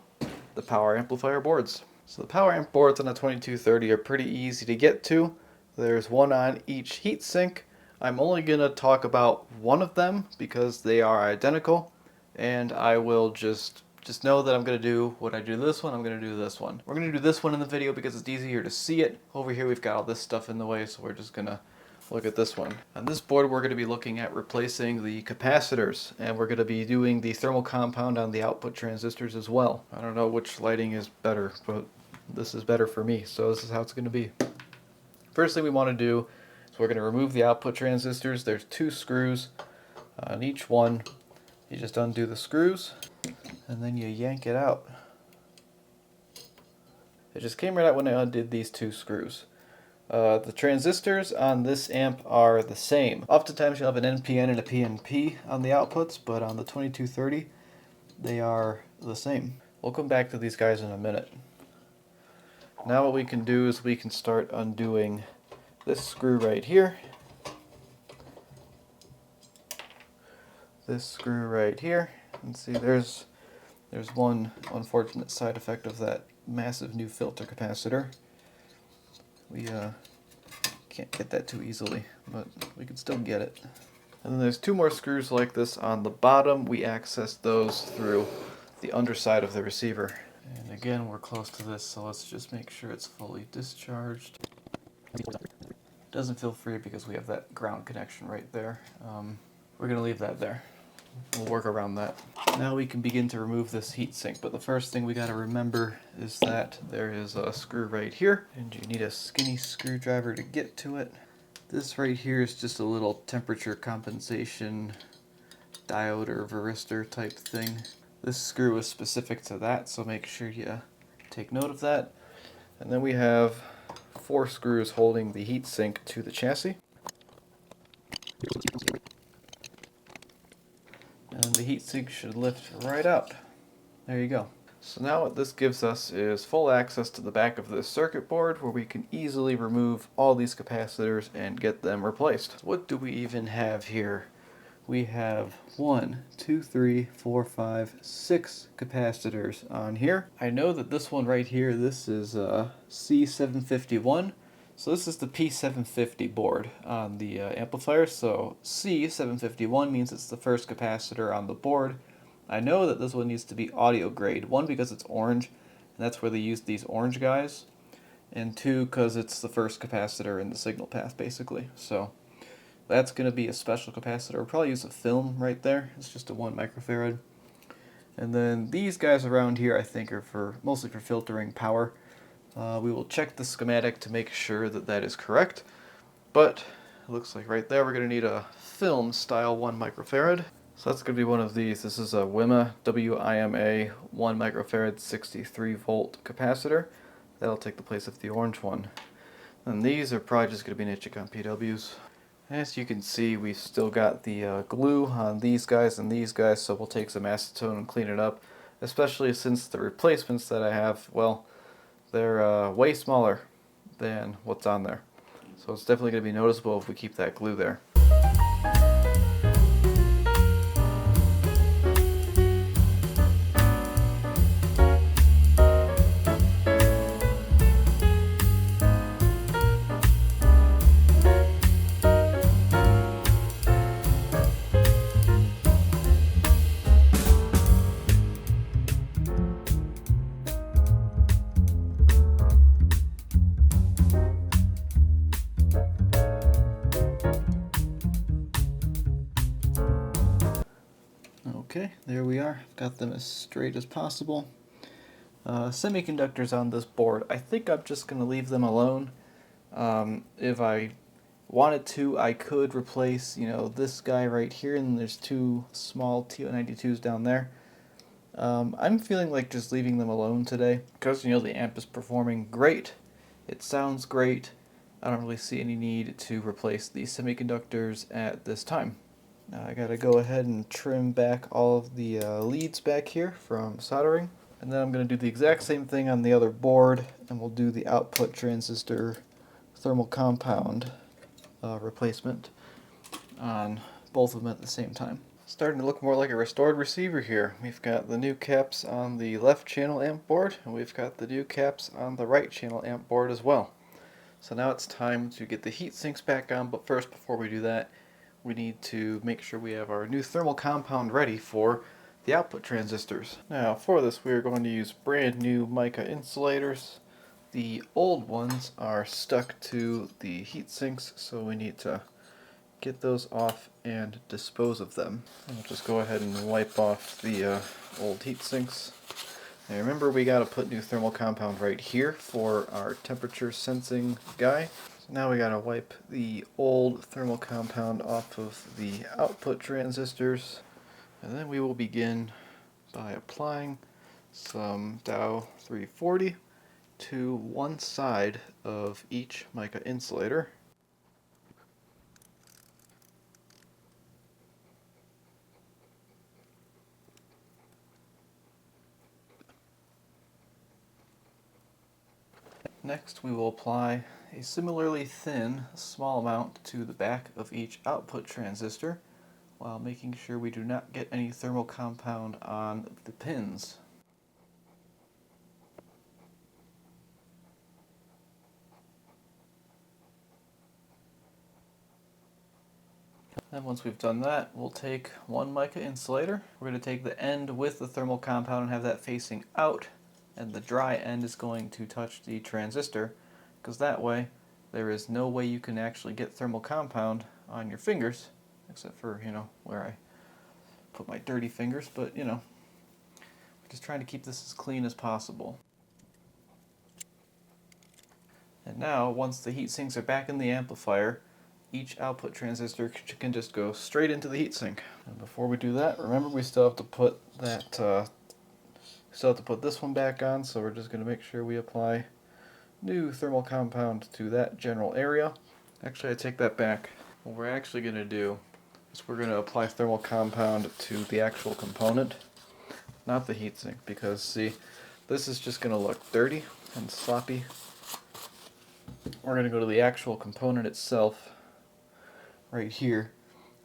the power amplifier boards. So the power amp boards on a 2230 are pretty easy to get to. There's one on each heatsink. I'm only going to talk about one of them because they are identical, and I will just know that I'm going to do what I do this one, I'm going to do this one. We're going to do this one in the video because it's easier to see it. Over here we've got all this stuff in the way, so we're just going to Look at this one. On this board we're going to be looking at replacing the capacitors, and we're going to be doing the thermal compound on the output transistors as well. I don't know which lighting is better, but this is better for me, so this is how it's going to be. First thing we want to do is we're going to remove the output transistors. There's 2 screws on each one. You just undo the screws and then you yank it out. It just came right out when I undid these 2 screws. The transistors on this amp are the same. Oftentimes you'll have an NPN and a PNP on the outputs, but on the 2230 they are the same. We'll come back to these guys in a minute. Now what we can do is we can start undoing this screw right here, this screw right here, and see there's one unfortunate side effect of that massive new filter capacitor. We can't get that too easily, but we can still get it. And then there's 2 more screws like this on the bottom. We access those through the underside of the receiver. And again, we're close to this, so let's just make sure it's fully discharged. Doesn't feel free because we have that ground connection right there. We're going to leave that there. We'll work around that. Now we can begin to remove this heatsink, but the first thing we got to remember is that there is a screw right here, and you need a skinny screwdriver to get to it. This right here is just a little temperature compensation diode or varistor type thing. This screw is specific to that, so make sure you take note of that. And then we have 4 screws holding the heatsink to the chassis. And the heatsink should lift right out. There you go. So now what this gives us is full access to the back of this circuit board where we can easily remove all these capacitors and get them replaced. What do we even have here? We have 1, 2, 3, 4, 5, 6 capacitors on here. I know that this one right here, this is C751. So this is the P750 board on the amplifier. So C751 means it's the first capacitor on the board. I know that this one needs to be audio grade. 1, because it's orange, and that's where they use these orange guys. And 2, because it's the first capacitor in the signal path, basically. So that's going to be a special capacitor. We'll probably use a film right there. It's just a 1 microfarad. And then these guys around here I think are mostly for filtering power. We will check the schematic to make sure that that is correct. But it looks like right there we're going to need a film style 1 microfarad. So that's going to be one of these. This is a WIMA, W-I-M-A, 1 microfarad 63 volt capacitor. That'll take the place of the orange one. And these are probably just going to be Nichicon PWs. As you can see, we've still got the glue on these guys and these guys, so we'll take some acetone and clean it up, especially since the replacements that I have, well, they're way smaller than what's on there. So it's definitely going to be noticeable if we keep that glue there. Okay, there we are. Got them as straight as possible. Semiconductors on this board, I think I'm just going to leave them alone. If I wanted to, I could replace, this guy right here, and there's 2 small TO92s down there. I'm feeling like just leaving them alone today, because, the amp is performing great. It sounds great. I don't really see any need to replace the semiconductors at this time. Now I gotta go ahead and trim back all of the leads back here from soldering. And then I'm going to do the exact same thing on the other board, and we'll do the output transistor thermal compound replacement on both of them at the same time. Starting to look more like a restored receiver here. We've got the new caps on the left channel amp board, and we've got the new caps on the right channel amp board as well. So now it's time to get the heat sinks back on, but first, before we do that, we need to make sure we have our new thermal compound ready for the output transistors. Now for this we are going to use brand new mica insulators. The old ones are stuck to the heat sinks, so we need to get those off and dispose of them. I'll just go ahead and wipe off the old heat sinks. And remember, we got to put new thermal compound right here for our temperature sensing guy. So now we got to wipe the old thermal compound off of the output transistors, and then we will begin by applying some Dow 340 to one side of each mica insulator. Next, we will apply a similarly thin, small amount to the back of each output transistor, while making sure we do not get any thermal compound on the pins. Then once we've done that, we'll take one mica insulator. We're going to take the end with the thermal compound and have that facing out, and the dry end is going to touch the transistor, because that way there is no way you can actually get thermal compound on your fingers, except for, where I put my dirty fingers, but, we're just trying to keep this as clean as possible. And now, once the heat sinks are back in the amplifier, each output transistor can just go straight into the heatsink. And before we do that, remember we still have to put this one back on, so we're just going to make sure we apply new thermal compound to that general area. Actually, I take that back. What we're actually going to do is we're going to apply thermal compound to the actual component, not the heatsink, because see, this is just going to look dirty and sloppy. We're going to go to the actual component itself right here,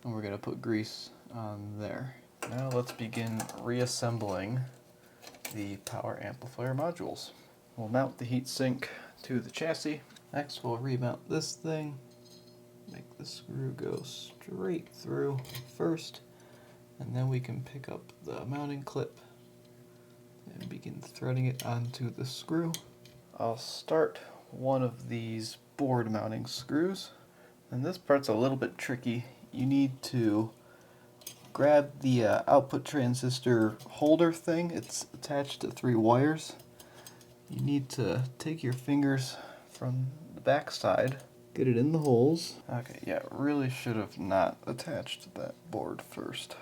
and we're going to put grease on there. Now let's begin reassembling the power amplifier modules. We'll mount the heatsink to the chassis. Next we'll remount this thing, make the screw go straight through first, and then we can pick up the mounting clip and begin threading it onto the screw. I'll start one of these board mounting screws. And this part's a little bit tricky. You need to grab the output transistor holder thing. It's attached to 3 wires. You need to take your fingers from the back side, get it in the holes. Okay, yeah, really should have not attached that board first.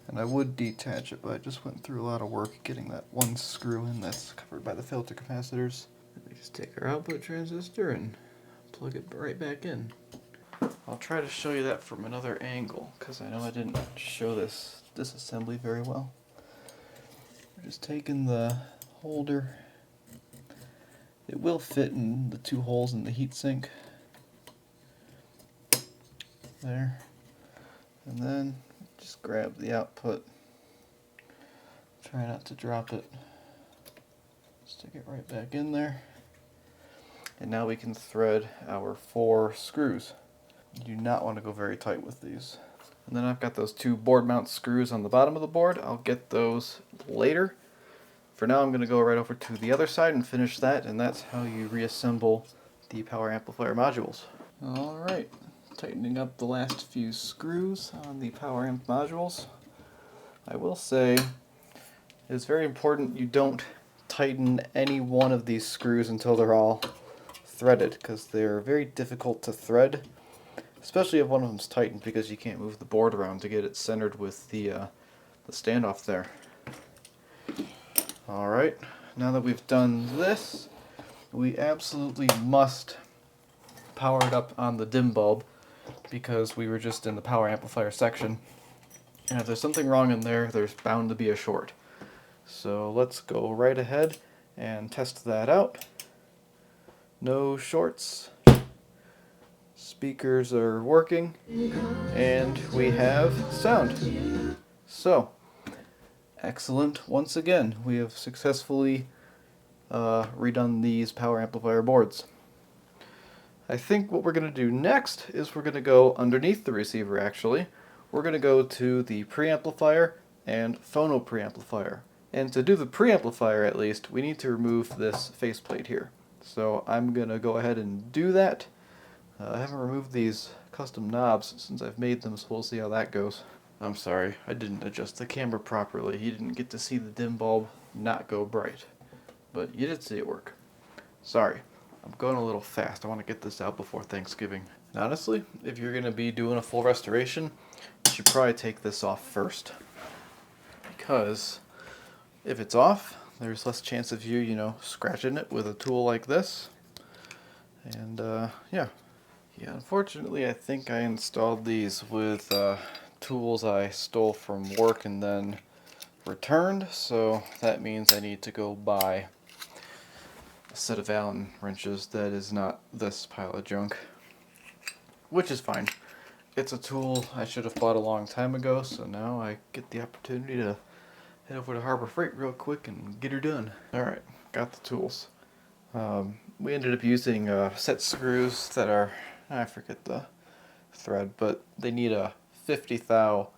And I would detach it, but I just went through a lot of work getting that one screw in that's covered by the filter capacitors. Let me just take our output transistor and plug it right back in. I'll try to show you that from another angle, because I know I didn't show this disassembly very well. We're just taking the holder. It will fit in the 2 holes in the heatsink. There. And then just grab the output. Try not to drop it. Stick it right back in there. And now we can thread our 4 screws. You do not want to go very tight with these. And then I've got those 2 board mount screws on the bottom of the board. I'll get those later. For now I'm going to go right over to the other side and finish that, and that's how you reassemble the power amplifier modules. Alright, tightening up the last few screws on the power amp modules. I will say it's very important you don't tighten any one of these screws until they're all threaded, because they're very difficult to thread, especially if one of them's tightened, because you can't move the board around to get it centered with the standoff there. Alright, now that we've done this, we absolutely must power it up on the dim bulb, because we were just in the power amplifier section, and if there's something wrong in there, there's bound to be a short. So let's go right ahead and test that out. No shorts, speakers are working, and we have sound. So, excellent. Once again, we have successfully redone these power amplifier boards. I think what we're going to do next is we're going to go underneath the receiver actually. We're going to go to the preamplifier and phono preamplifier. And to do the preamplifier at least, we need to remove this faceplate here. So I'm going to go ahead and do that. I haven't removed these custom knobs since I've made them, so we'll see how that goes. I'm sorry, I didn't adjust the camera properly. You didn't get to see the dim bulb not go bright. But you did see it work. Sorry, I'm going a little fast. I want to get this out before Thanksgiving. And honestly, if you're going to be doing a full restoration, you should probably take this off first. Because if it's off, there's less chance of you, scratching it with a tool like this. And yeah, unfortunately I think I installed these with tools I stole from work and then returned, so that means I need to go buy a set of Allen wrenches that is not this pile of junk. Which is fine. It's a tool I should have bought a long time ago, so now I get the opportunity to head over to Harbor Freight real quick and get her done. Alright, got the tools. We ended up using set screws that are, I forget the thread, but they need a 50 thou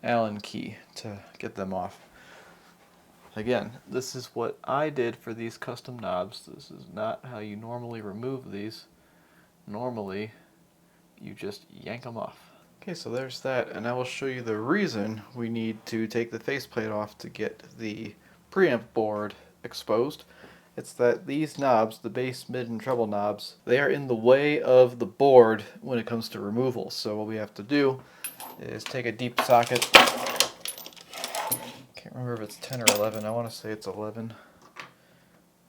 Allen key to get them off. Again, this is what I did for these custom knobs. This is not how you normally remove these. Normally, you just yank them off. Okay, so there's that, and I will show you the reason we need to take the faceplate off to get the preamp board exposed. It's that these knobs, the bass, mid, and treble knobs, they are in the way of the board when it comes to removal. So what we have to do is take a deep socket. Can't remember if it's 10 or 11. I want to say it's 11.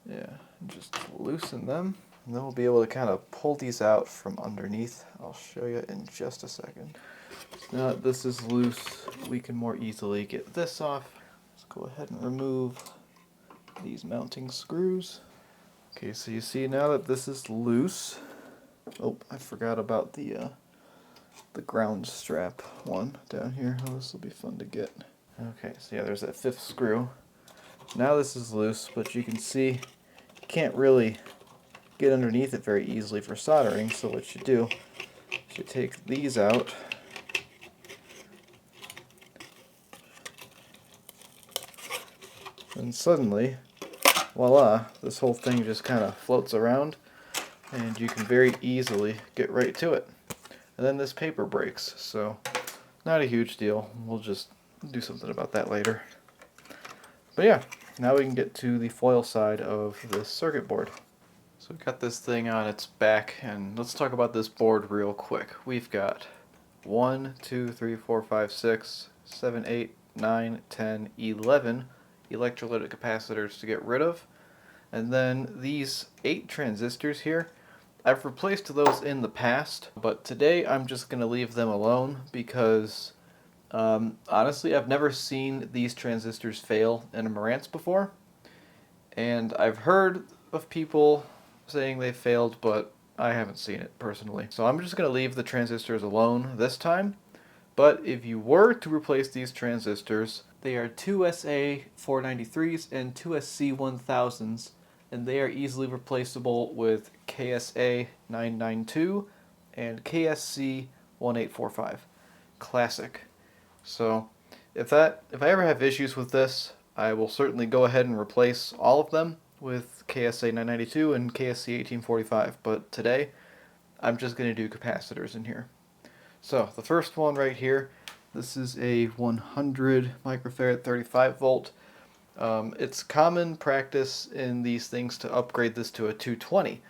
Yeah, just loosen them. And then we'll be able to kind of pull these out from underneath. I'll show you in just a second. Now that this is loose, we can more easily get this off. Let's go ahead and remove these mounting screws. Okay, so you see now that this is loose. Oh, I forgot about the ground strap one down here. Oh, this will be fun to get. Okay, so yeah, there's that 5th screw. Now this is loose, but you can see you can't really get underneath it very easily for soldering, so what you do is you take these out. And suddenly, voila, this whole thing just kind of floats around and you can very easily get right to it. And then this paper breaks, so not a huge deal. We'll just do something about that later. But yeah, now we can get to the foil side of this circuit board. So we've got this thing on its back, and let's talk about this board real quick. We've got 1, 2, 3, 4, 5, 6, 7, 8, 9, 10, 11 electrolytic capacitors to get rid of. And then these 8 transistors here, I've replaced those in the past, but today I'm just going to leave them alone because honestly I've never seen these transistors fail in a Marantz before. And I've heard of people saying they failed, but I haven't seen it personally. So I'm just going to leave the transistors alone this time. But if you were to replace these transistors, they are 2SA493s and 2SC1000s, and they are easily replaceable with KSA992 and KSC1845. Classic. So if I ever have issues with this, I will certainly go ahead and replace all of them with KSA992 and KSC1845, but today I'm just going to do capacitors in here. So the first one right here, this is a 100 microfarad 35 volt. It's common practice in these things to upgrade this to a 220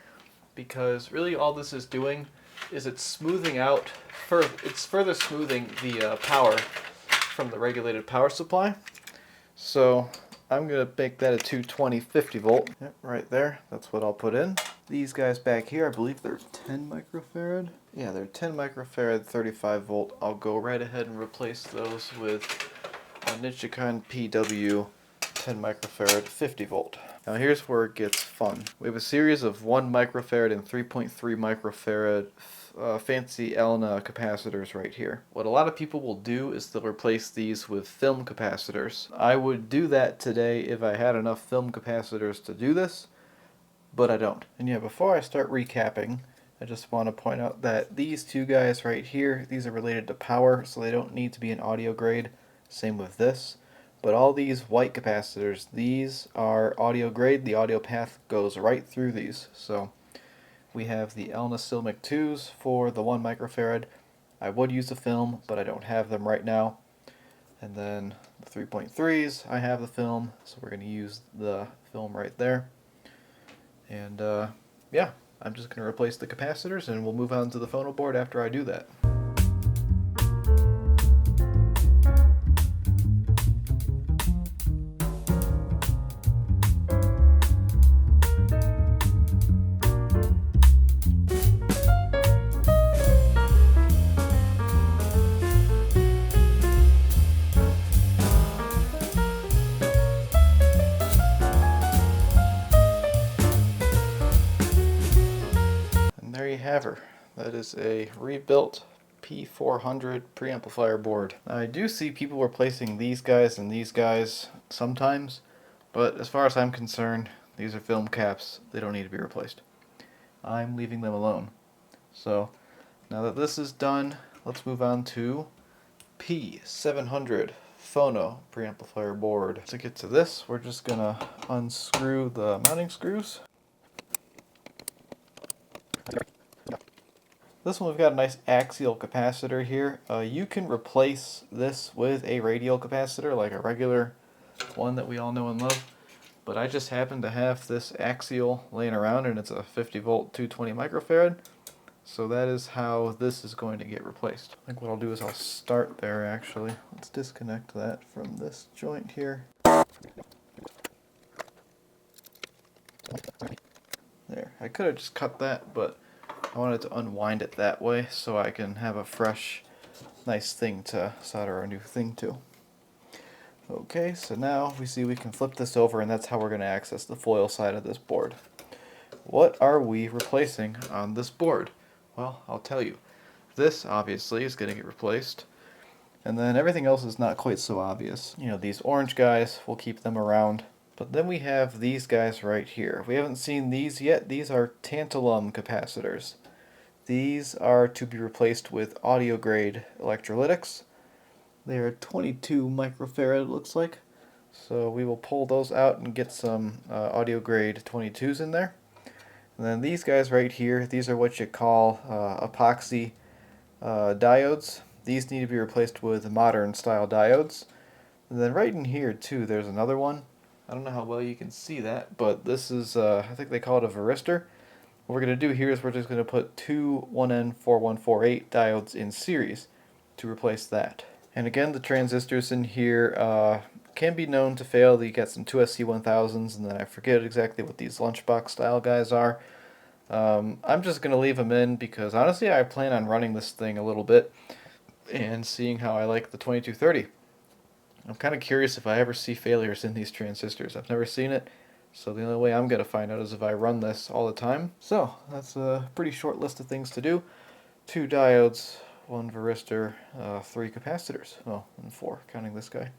because really all this is doing is it's smoothing out, it's further smoothing the power from the regulated power supply. So I'm going to make that a 220 50 volt. Yep, right there. That's what I'll put in. These guys back here, I believe they're 10 microfarad. Yeah, they're 10 microfarad 35 volt. I'll go right ahead and replace those with a Nichicon PW 10 microfarad 50 volt. Now here's where it gets fun. We have a series of 1 microfarad and 3.3 microfarad fancy Elna capacitors right here. What a lot of people will do is they'll replace these with film capacitors. I would do that today if I had enough film capacitors to do this, but I don't. And yeah, before I start recapping, I just want to point out that these two guys right here, these are related to power, so they don't need to be an audio grade. Same with this. But all these white capacitors, these are audio grade. The audio path goes right through these. So we have the Elna 2s for the 1 microfarad. I would use a film, but I don't have them right now. And then the 3.3s, I have the film, so we're going to use the film right there. And yeah, I'm just going to replace the capacitors and we'll move on to the phono board after I do that. There you have her. That is a rebuilt P400 preamplifier board. Now, I do see people replacing these guys and these guys sometimes, but as far as I'm concerned, these are film caps. They don't need to be replaced. I'm leaving them alone. So now that this is done, let's move on to P700 phono preamplifier board. To get to this, we're just gonna unscrew the mounting screws. This one, we've got a nice axial capacitor here. You can replace this with a radial capacitor, like a regular one that we all know and love. But I just happen to have this axial laying around, and it's a 50 volt 220 microfarad. So that is how this is going to get replaced. I think what I'll do is I'll start there actually. Let's disconnect that from this joint here. There, I could have just cut that, but I wanted to unwind it that way so I can have a fresh, nice thing to solder our new thing to. Okay, so now we see we can flip this over, and that's how we're going to access the foil side of this board. What are we replacing on this board? Well, I'll tell you. This, obviously, is going to get replaced. And then everything else is not quite so obvious. You know, these orange guys, we'll keep them around. But then we have these guys right here. We haven't seen these yet. These are tantalum capacitors. These are to be replaced with audio grade electrolytics. They are 22 microfarad, it looks like. So we will pull those out and get some audio grade 22s in there. And then these guys right here, these are what you call epoxy diodes. These need to be replaced with modern style diodes. And then right in here too, there's another one. I don't know how well you can see that, but this is, I think they call it a varistor. What we're going to do here is we're just going to put two 1N4148 diodes in series to replace that. And again, the transistors in here can be known to fail. You get some 2SC1000s, and then I forget exactly what these lunchbox style guys are. I'm just going to leave them in because honestly I plan on running this thing a little bit and seeing how I like the 2230. I'm kind of curious if I ever see failures in these transistors. I've never seen it, so the only way I'm going to find out is if I run this all the time. So that's a pretty short list of things to do. 2 diodes, 1 varistor, 3 capacitors. Oh, and 4, counting this guy.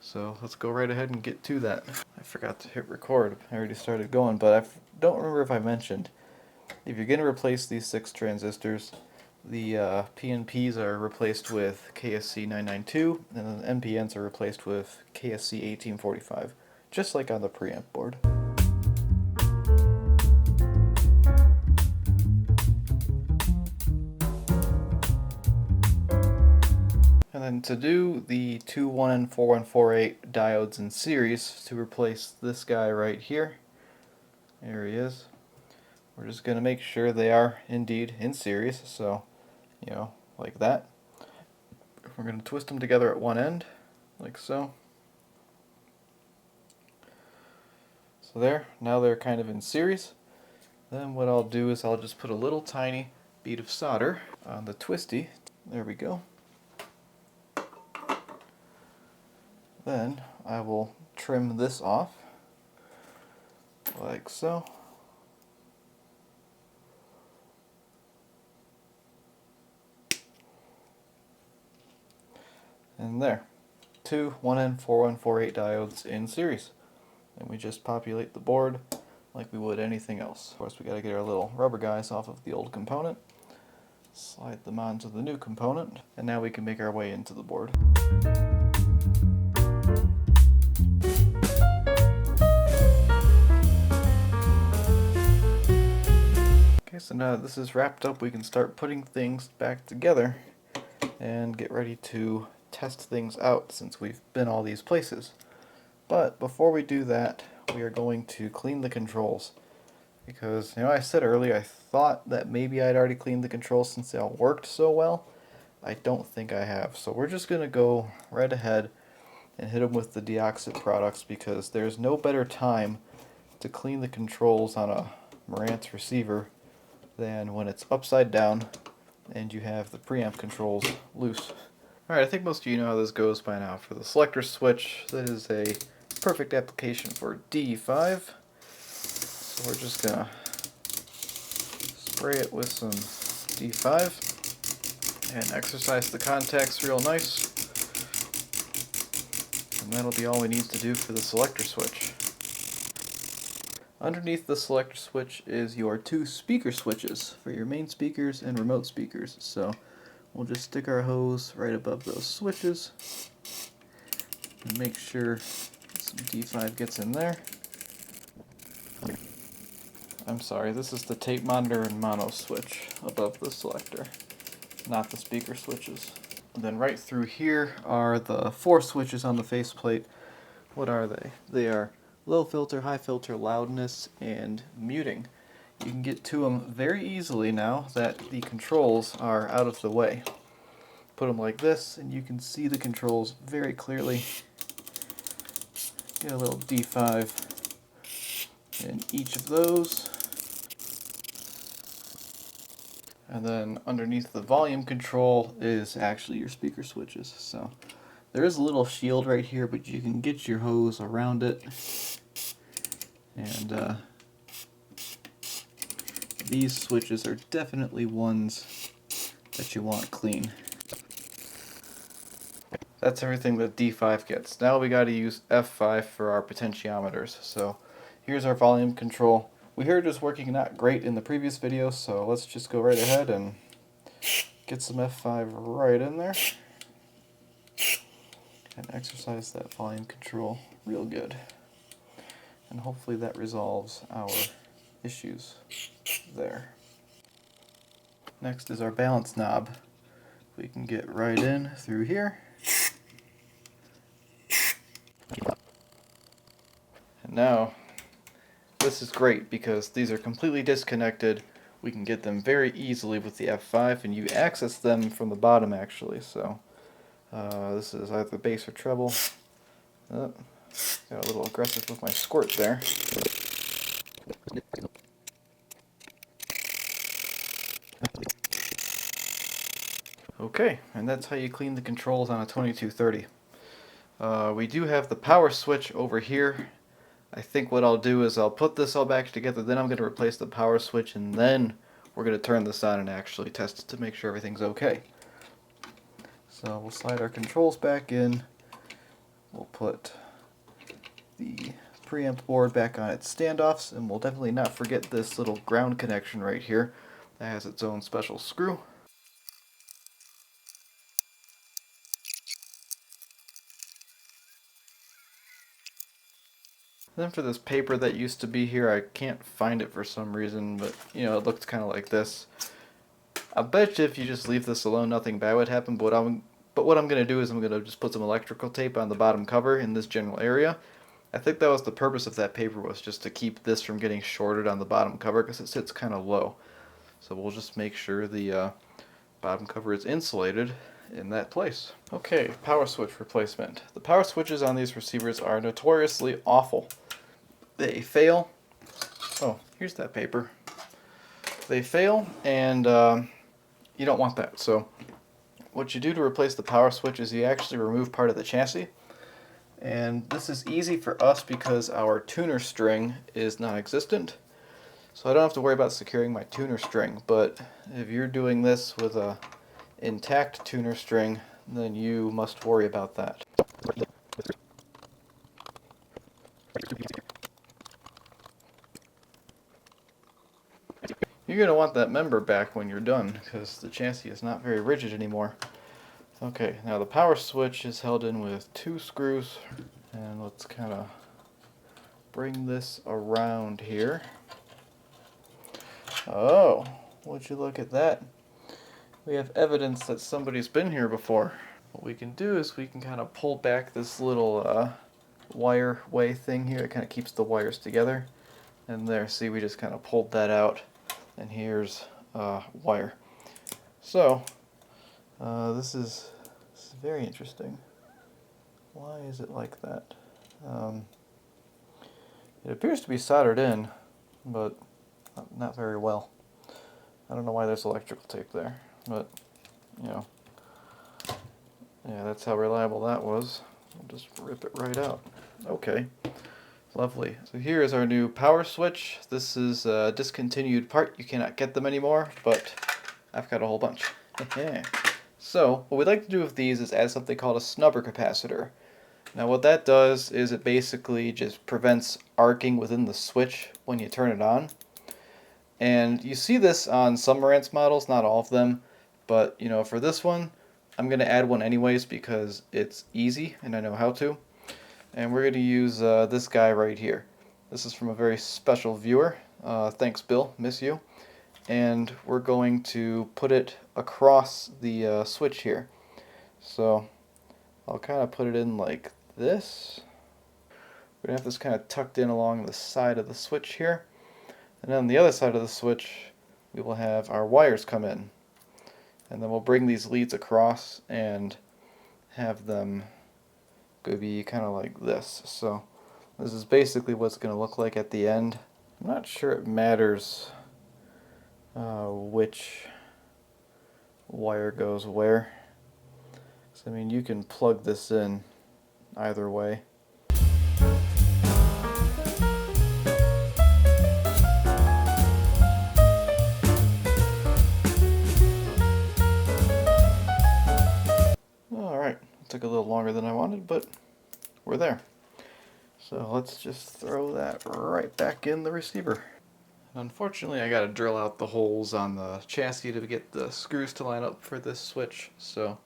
So let's go right ahead and get to that. I forgot to hit record. I already started going, but I don't remember if I mentioned, if you're going to replace these 6 transistors, the PNPs are replaced with KSC 992, and the NPNs are replaced with KSC 1845, just like on the preamp board. And then to do the two 1N4148 diodes in series to replace this guy right here, there he is, we're just going to make sure they are indeed in series, so, you know, like that. We're going to twist them together at one end, like so. So there, now they're kind of in series. Then what I'll do is I'll just put a little tiny bead of solder on the twisty. There we go. Then I will trim this off, like so. And there, 2 1N4148 diodes in series. And we just populate the board like we would anything else. Of course, we got to get our little rubber guys off of the old component, slide them onto the new component, and now we can make our way into the board. So now that this is wrapped up, we can start putting things back together and get ready to test things out since we've been all these places. But before we do that, we are going to clean the controls. Because, I said earlier I thought that maybe I'd already cleaned the controls since they all worked so well. I don't think I have. So we're just going to go right ahead and hit them with the deoxit products because there's no better time to clean the controls on a Marantz receiver than when it's upside down and you have the preamp controls loose. Alright, I think most of you know how this goes by now. For the selector switch, that is a perfect application for D5. So we're just going to spray it with some D5 and exercise the contacts real nice. And that'll be all we need to do for the selector switch. Underneath the selector switch is your two speaker switches for your main speakers and remote speakers. So we'll just stick our hose right above those switches and make sure some D5 gets in there. I'm sorry, this is the tape monitor and mono switch above the selector, not the speaker switches. And then right through here are the four switches on the faceplate. What are they? They are low filter, high filter, loudness, and muting. You can get to them very easily now that the controls are out of the way. Put them like this and you can see the controls very clearly. Get a little D5 in each of those. And then underneath the volume control is actually your speaker switches. So there is a little shield right here, but you can get your hose around it. And these switches are definitely ones that you want clean. That's everything that D5 gets. Now we got to use F5 for our potentiometers. So here's our volume control. We heard it was working not great in the previous video, so let's just go right ahead and get some F5 right in there and exercise that volume control real good. And hopefully that resolves our issues there. Next is our balance knob. We can get right in through here. And now, this is great because these are completely disconnected. We can get them very easily with the F5, and you access them from the bottom actually. So this is either bass or treble. Got a little aggressive with my squirt there. Okay, and that's how you clean the controls on a 2230. We do have the power switch over here. I think what I'll do is I'll put this all back together, then I'm going to replace the power switch, and then we're going to turn this on and actually test it to make sure everything's okay. So we'll slide our controls back in. We'll put the preamp board back on its standoffs, and we'll definitely not forget this little ground connection right here that has its own special screw. Then for this paper that used to be here, I can't find it for some reason, but it looks kind of like this. I bet you if you just leave this alone, nothing bad would happen, but what I'm going to do is I'm going to just put some electrical tape on the bottom cover in this general area. I think that was the purpose of that paper, was just to keep this from getting shorted on the bottom cover because it sits kind of low. So we'll just make sure the bottom cover is insulated in that place. Okay, power switch replacement. The power switches on these receivers are notoriously awful. They fail. Oh, here's that paper. They fail, and you don't want that. So what you do to replace the power switch is you actually remove part of the chassis. And this is easy for us because our tuner string is non-existent. So I don't have to worry about securing my tuner string. But if you're doing this with a intact tuner string, then you must worry about that. You're going to want that member back when you're done because the chassis is not very rigid anymore. Okay, now the power switch is held in with two screws, and let's kind of bring this around here. Oh, would you look at that? We have evidence that somebody's been here before. What we can do is we can kind of pull back this little wire way thing here. It kind of keeps the wires together. And there, see, we just kind of pulled that out. And here's wire. So, this is very interesting. Why is it like that? It appears to be soldered in, but not very well. I don't know why there's electrical tape there, but, you know, yeah, that's how reliable that was. I'll just rip it right out. Okay, lovely. So here is our new power switch. This is a discontinued part. You cannot get them anymore, but I've got a whole bunch. So, what we'd like to do with these is add something called a snubber capacitor. Now what that does is it basically just prevents arcing within the switch when you turn it on. And you see this on some Marantz models, not all of them, but you know, for this one, I'm going to add one anyways because it's easy and I know how to. And we're going to use this guy right here. This is from a very special viewer. Thanks, Bill. Miss you. And we're going to put it across the switch here. So I'll kind of put it in like this. We're going to have this kind of tucked in along the side of the switch here. And then on the other side of the switch, we will have our wires come in. And then we'll bring these leads across and have them go be kind of like this. So this is basically what it's going to look like at the end. I'm not sure it matters which wire goes where. So, I mean, you can plug this in either way. Alright, it took a little longer than I wanted, but we're there. So let's just throw that right back in the receiver. Unfortunately, I gotta drill out the holes on the chassis to get the screws to line up for this switch, so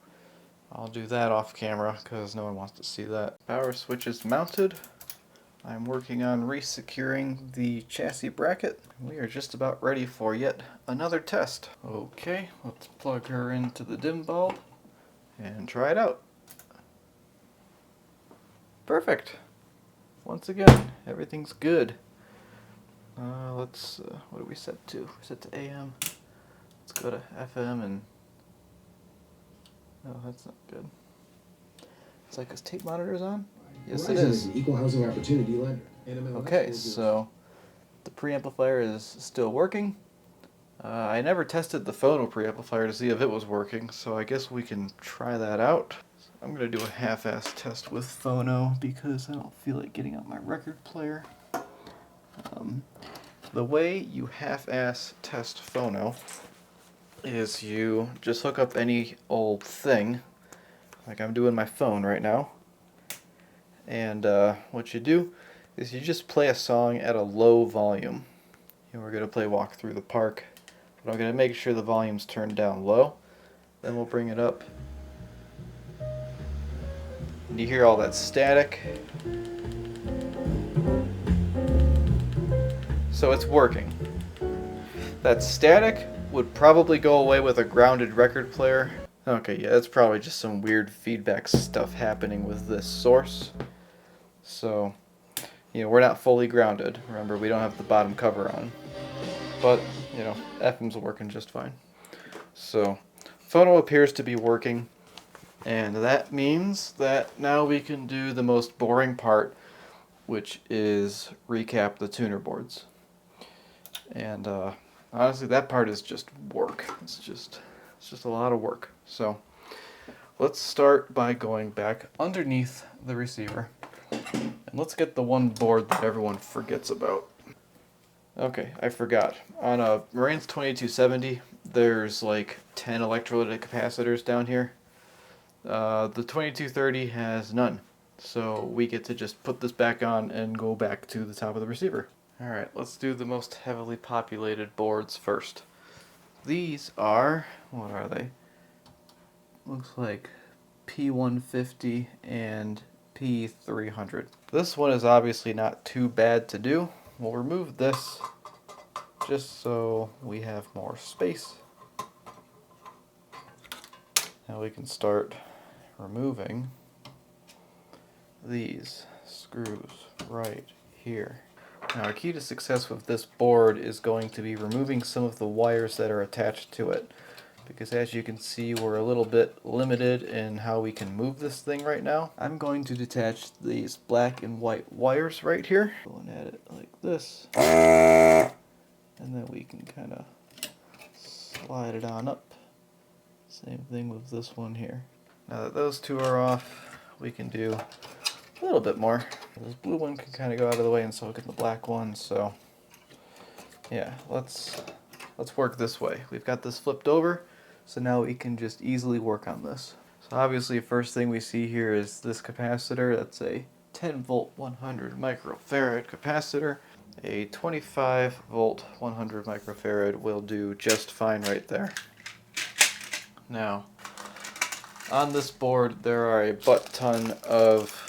I'll do that off camera because no one wants to see that. Power switch is mounted. I'm working on re-securing the chassis bracket. We are just about ready for yet another test. Okay, let's plug her into the dim bulb and try it out. Perfect. Once again, everything's good. What do we set to? We set to AM. Let's go to FM and... Oh, that's not good. It's like his tape monitor's on? Yes, it is. Equal housing opportunity lender. Okay, so the preamplifier is still working. I never tested the phono preamplifier to see if it was working, so I guess we can try that out. I'm going to do a half-ass test with phono because I don't feel like getting out my record player. The way you half-ass test phono is you just hook up any old thing, like I'm doing my phone right now, and what you do is you just play a song at a low volume. And we're going to play Walk Through the Park, but I'm going to make sure the volume's turned down low. Then we'll bring it up. And you hear all that static. So it's working. That static would probably go away with a grounded record player. Okay, yeah, that's probably just some weird feedback stuff happening with this source. So, you know, we're not fully grounded. Remember, we don't have the bottom cover on. But, you know, FM's working just fine. So, phono appears to be working. And that means that now we can do the most boring part, which is recap the tuner boards. And honestly, that part is just work. It's just a lot of work. So let's start by going back underneath the receiver. And let's get the one board that everyone forgets about. Okay, I forgot. On a Marantz 2270, there's like 10 electrolytic capacitors down here. The 2230 has none. So we get to just put this back on and go back to the top of the receiver. Alright, let's do the most heavily populated boards first. These are, what are they? Looks like P150 and P300. This one is obviously not too bad to do. We'll remove this just so we have more space. Now we can start removing these screws right here. Now our key to success with this board is going to be removing some of the wires that are attached to it, because as you can see we're a little bit limited in how we can move this thing right now. I'm going to detach these black and white wires right here. Going at it like this, and then we can kind of slide it on up. Same thing with this one here. Now that those two are off, we can do a little bit more. This blue one can kind of go out of the way, and so can the black one. So yeah, let's work this way. We've got this flipped over, so now we can just easily work on this. So obviously first thing we see here is this capacitor. That's a 10 volt 100 microfarad capacitor. A 25 volt 100 microfarad will do just fine right there. Now on this board there are a butt ton of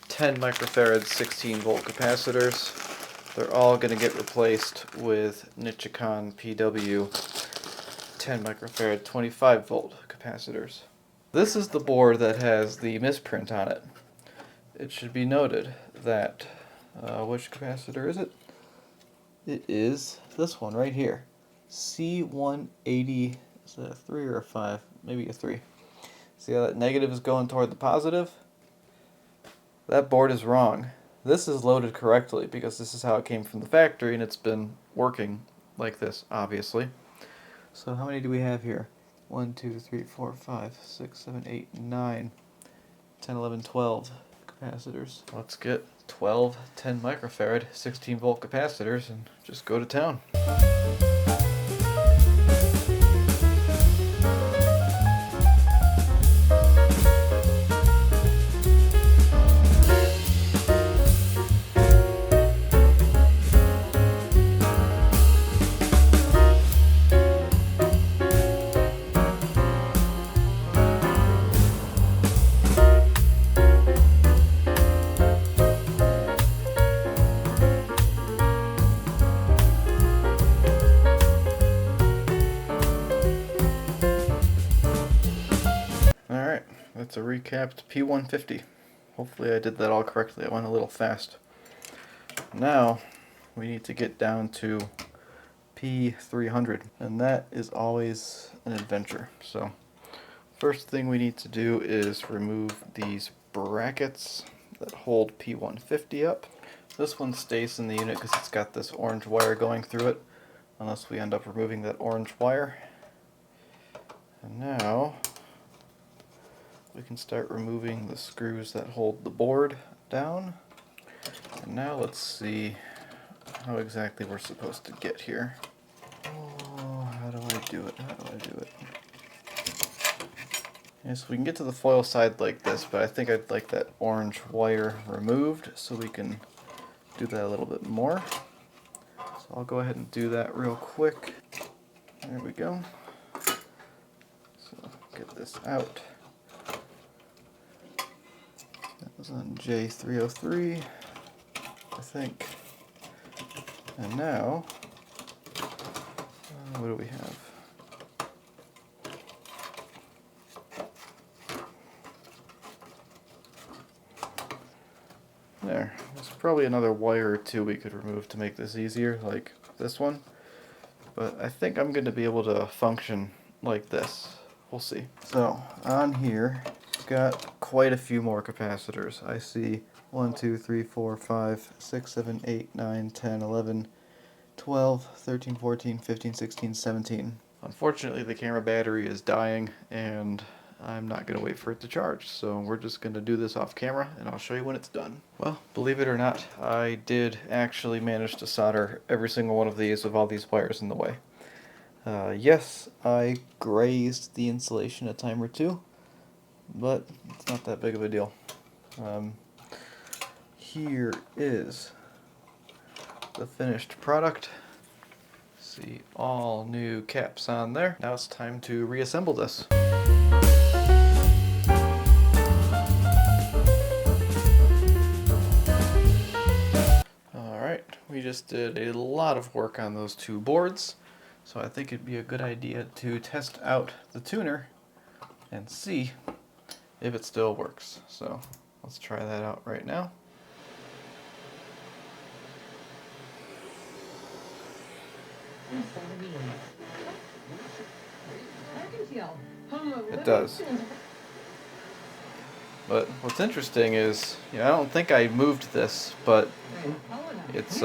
10 microfarad 16 volt capacitors. They're all going to get replaced with Nichicon PW 10 microfarad 25 volt capacitors. This is the board that has the misprint on it. It should be noted that, which capacitor is it? It is this one right here. C180, is that a 3 or a 5? Maybe a 3. See how that negative is going toward the positive? That board is wrong. This is loaded correctly because this is how it came from the factory, and it's been working like this, obviously. So how many do we have here? 1, 2, 3, 4, 5, 6, 7, 8, 9, 10, 11, 12 capacitors. Let's get 12 10 microfarad 16 volt capacitors and just go to town. That's a recapped P150. Hopefully I did that all correctly. I went a little fast. Now we need to get down to P300, and that is always an adventure. So first thing we need to do is remove these brackets that hold P150 up. This one stays in the unit because it's got this orange wire going through it, unless we end up removing that orange wire. And now we can start removing the screws that hold the board down. And now let's see how exactly we're supposed to get here. Oh, how do I do it? How do I do it? Yeah, so we can get to the foil side like this, but I think I'd like that orange wire removed so we can do that a little bit more. So I'll go ahead and do that real quick. There we go. So get this out. That was on J303, I think. And now, what do we have? There. There's probably another wire or two we could remove to make this easier, like this one. But I think I'm going to be able to function like this. We'll see. So, on here, got quite a few more capacitors. I see 1, 2, 3, 4, 5, 6, 7, 8, 9, 10, 11, 12, 13, 14, 15, 16, 17. Unfortunately, the camera battery is dying, and I'm not going to wait for it to charge, so we're just going to do this off camera, and I'll show you when it's done. Well, believe it or not, I did actually manage to solder every single one of these with all these wires in the way. Yes, I grazed the insulation a time or two, but it's not that big of a deal. Here is the finished product. See all new caps on there. Now it's time to reassemble this. Alright, we just just did a lot of work on those two boards, so I think it'd be a good idea to test out the tuner and see if it still works. So let's try that out right now. It does. But what's interesting is, I don't think I moved this, but it's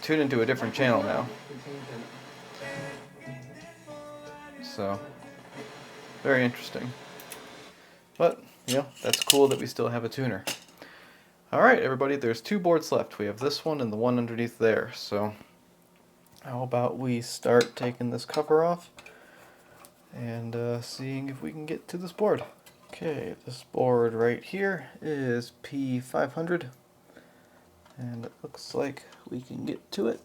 tuned into a different channel now. So, very interesting. But, that's cool that we still have a tuner. Alright everybody, there's two boards left. We have this one and the one underneath there. So, how about we start taking this cover off and seeing if we can get to this board. Okay, this board right here is P500, and it looks like we can get to it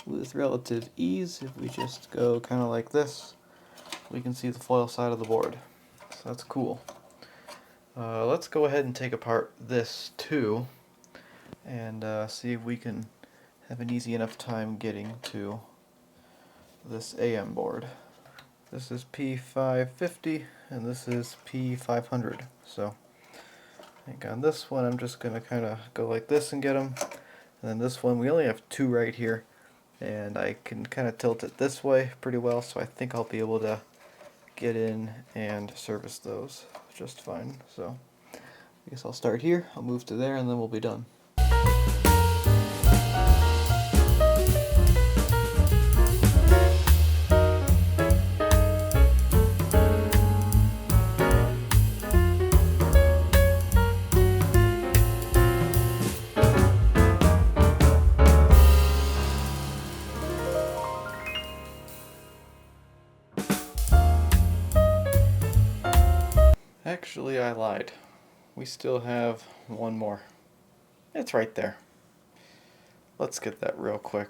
with relative ease. If we just go kind of like this, we can see the foil side of the board. So that's cool. Let's go ahead and take apart this too and see if we can have an easy enough time getting to this AM board. This is P550 and this is P500. So I think on this one I'm just going to kind of go like this and get them. And then this one we only have two right here, and I can kind of tilt it this way pretty well, so I think I'll be able to get in and service those just fine. So I guess I'll start here, I'll move to there, and then we'll be done. Actually, I lied. We still have one more. It's right there. Let's get that real quick.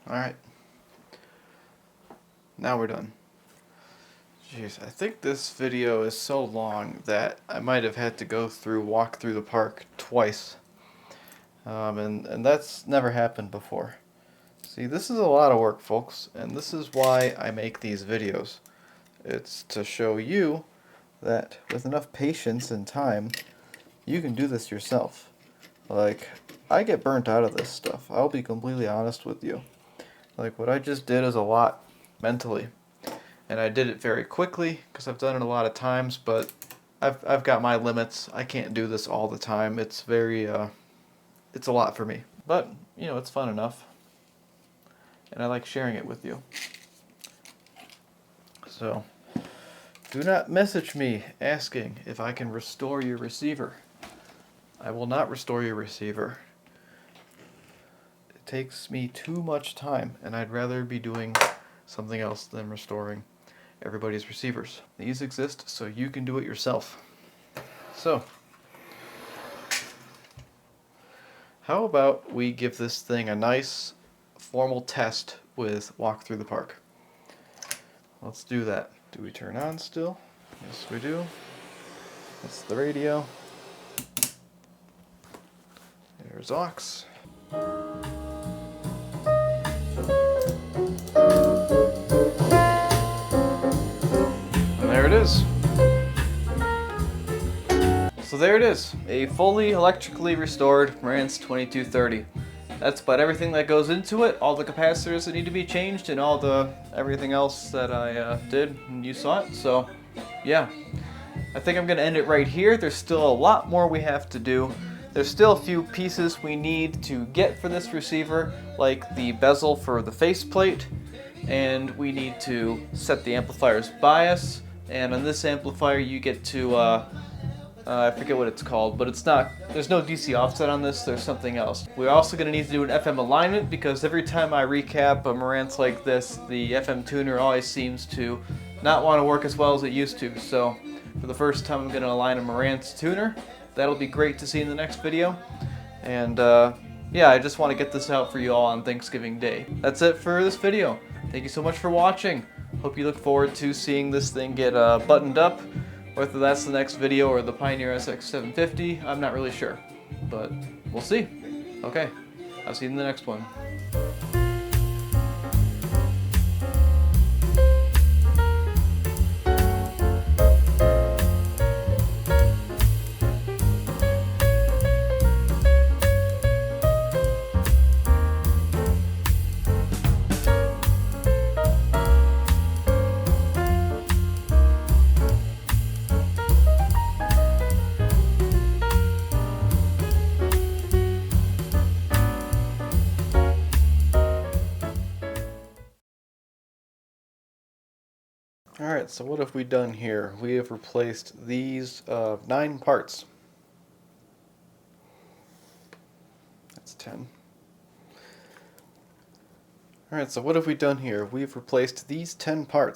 Alright. Now we're done. Jeez, I think this video is so long that I might have had to walk through the park twice. And that's never happened before. See, this is a lot of work, folks, and this is why I make these videos. It's to show you that with enough patience and time, you can do this yourself. Like, I get burnt out of this stuff. I'll be completely honest with you. Like, what I just did is a lot mentally. And I did it very quickly, because I've done it a lot of times, but I've got my limits. I can't do this all the time. It's it's a lot for me. But, it's fun enough. And I like sharing it with you. So, do not message me asking if I can restore your receiver. I will not restore your receiver. It takes me too much time, and I'd rather be doing something else than restoring everybody's receivers. These exist so you can do it yourself. So, how about we give this thing a nice formal test with Walk Through the Park. Let's do that. Do we turn on still? Yes, we do. That's the radio. There's aux. And there it is. So there it is, a fully electrically restored Marantz 2230. That's about everything that goes into it, all the capacitors that need to be changed, and all the everything else that I did, and you saw it. So, yeah. I think I'm going to end it right here. There's still a lot more we have to do. There's still a few pieces we need to get for this receiver, like the bezel for the faceplate, and we need to set the amplifier's bias, and on this amplifier you get to I forget what it's called, but there's no DC offset on this, there's something else. We're also going to need to do an FM alignment, because every time I recap a Marantz like this, the FM tuner always seems to not want to work as well as it used to. So for the first time I'm going to align a Marantz tuner. That'll be great to see in the next video. And yeah, I just want to get this out for you all on Thanksgiving Day. That's it for this video. Thank you so much for watching. Hope you look forward to seeing this thing get buttoned up. Whether that's the next video or the Pioneer SX750, I'm not really sure. But we'll see. Okay, I'll see you in the next one. Alright, so what have we done here? We have replaced these 9 parts. That's 10. Alright, so what have we done here? We've replaced these 10 parts.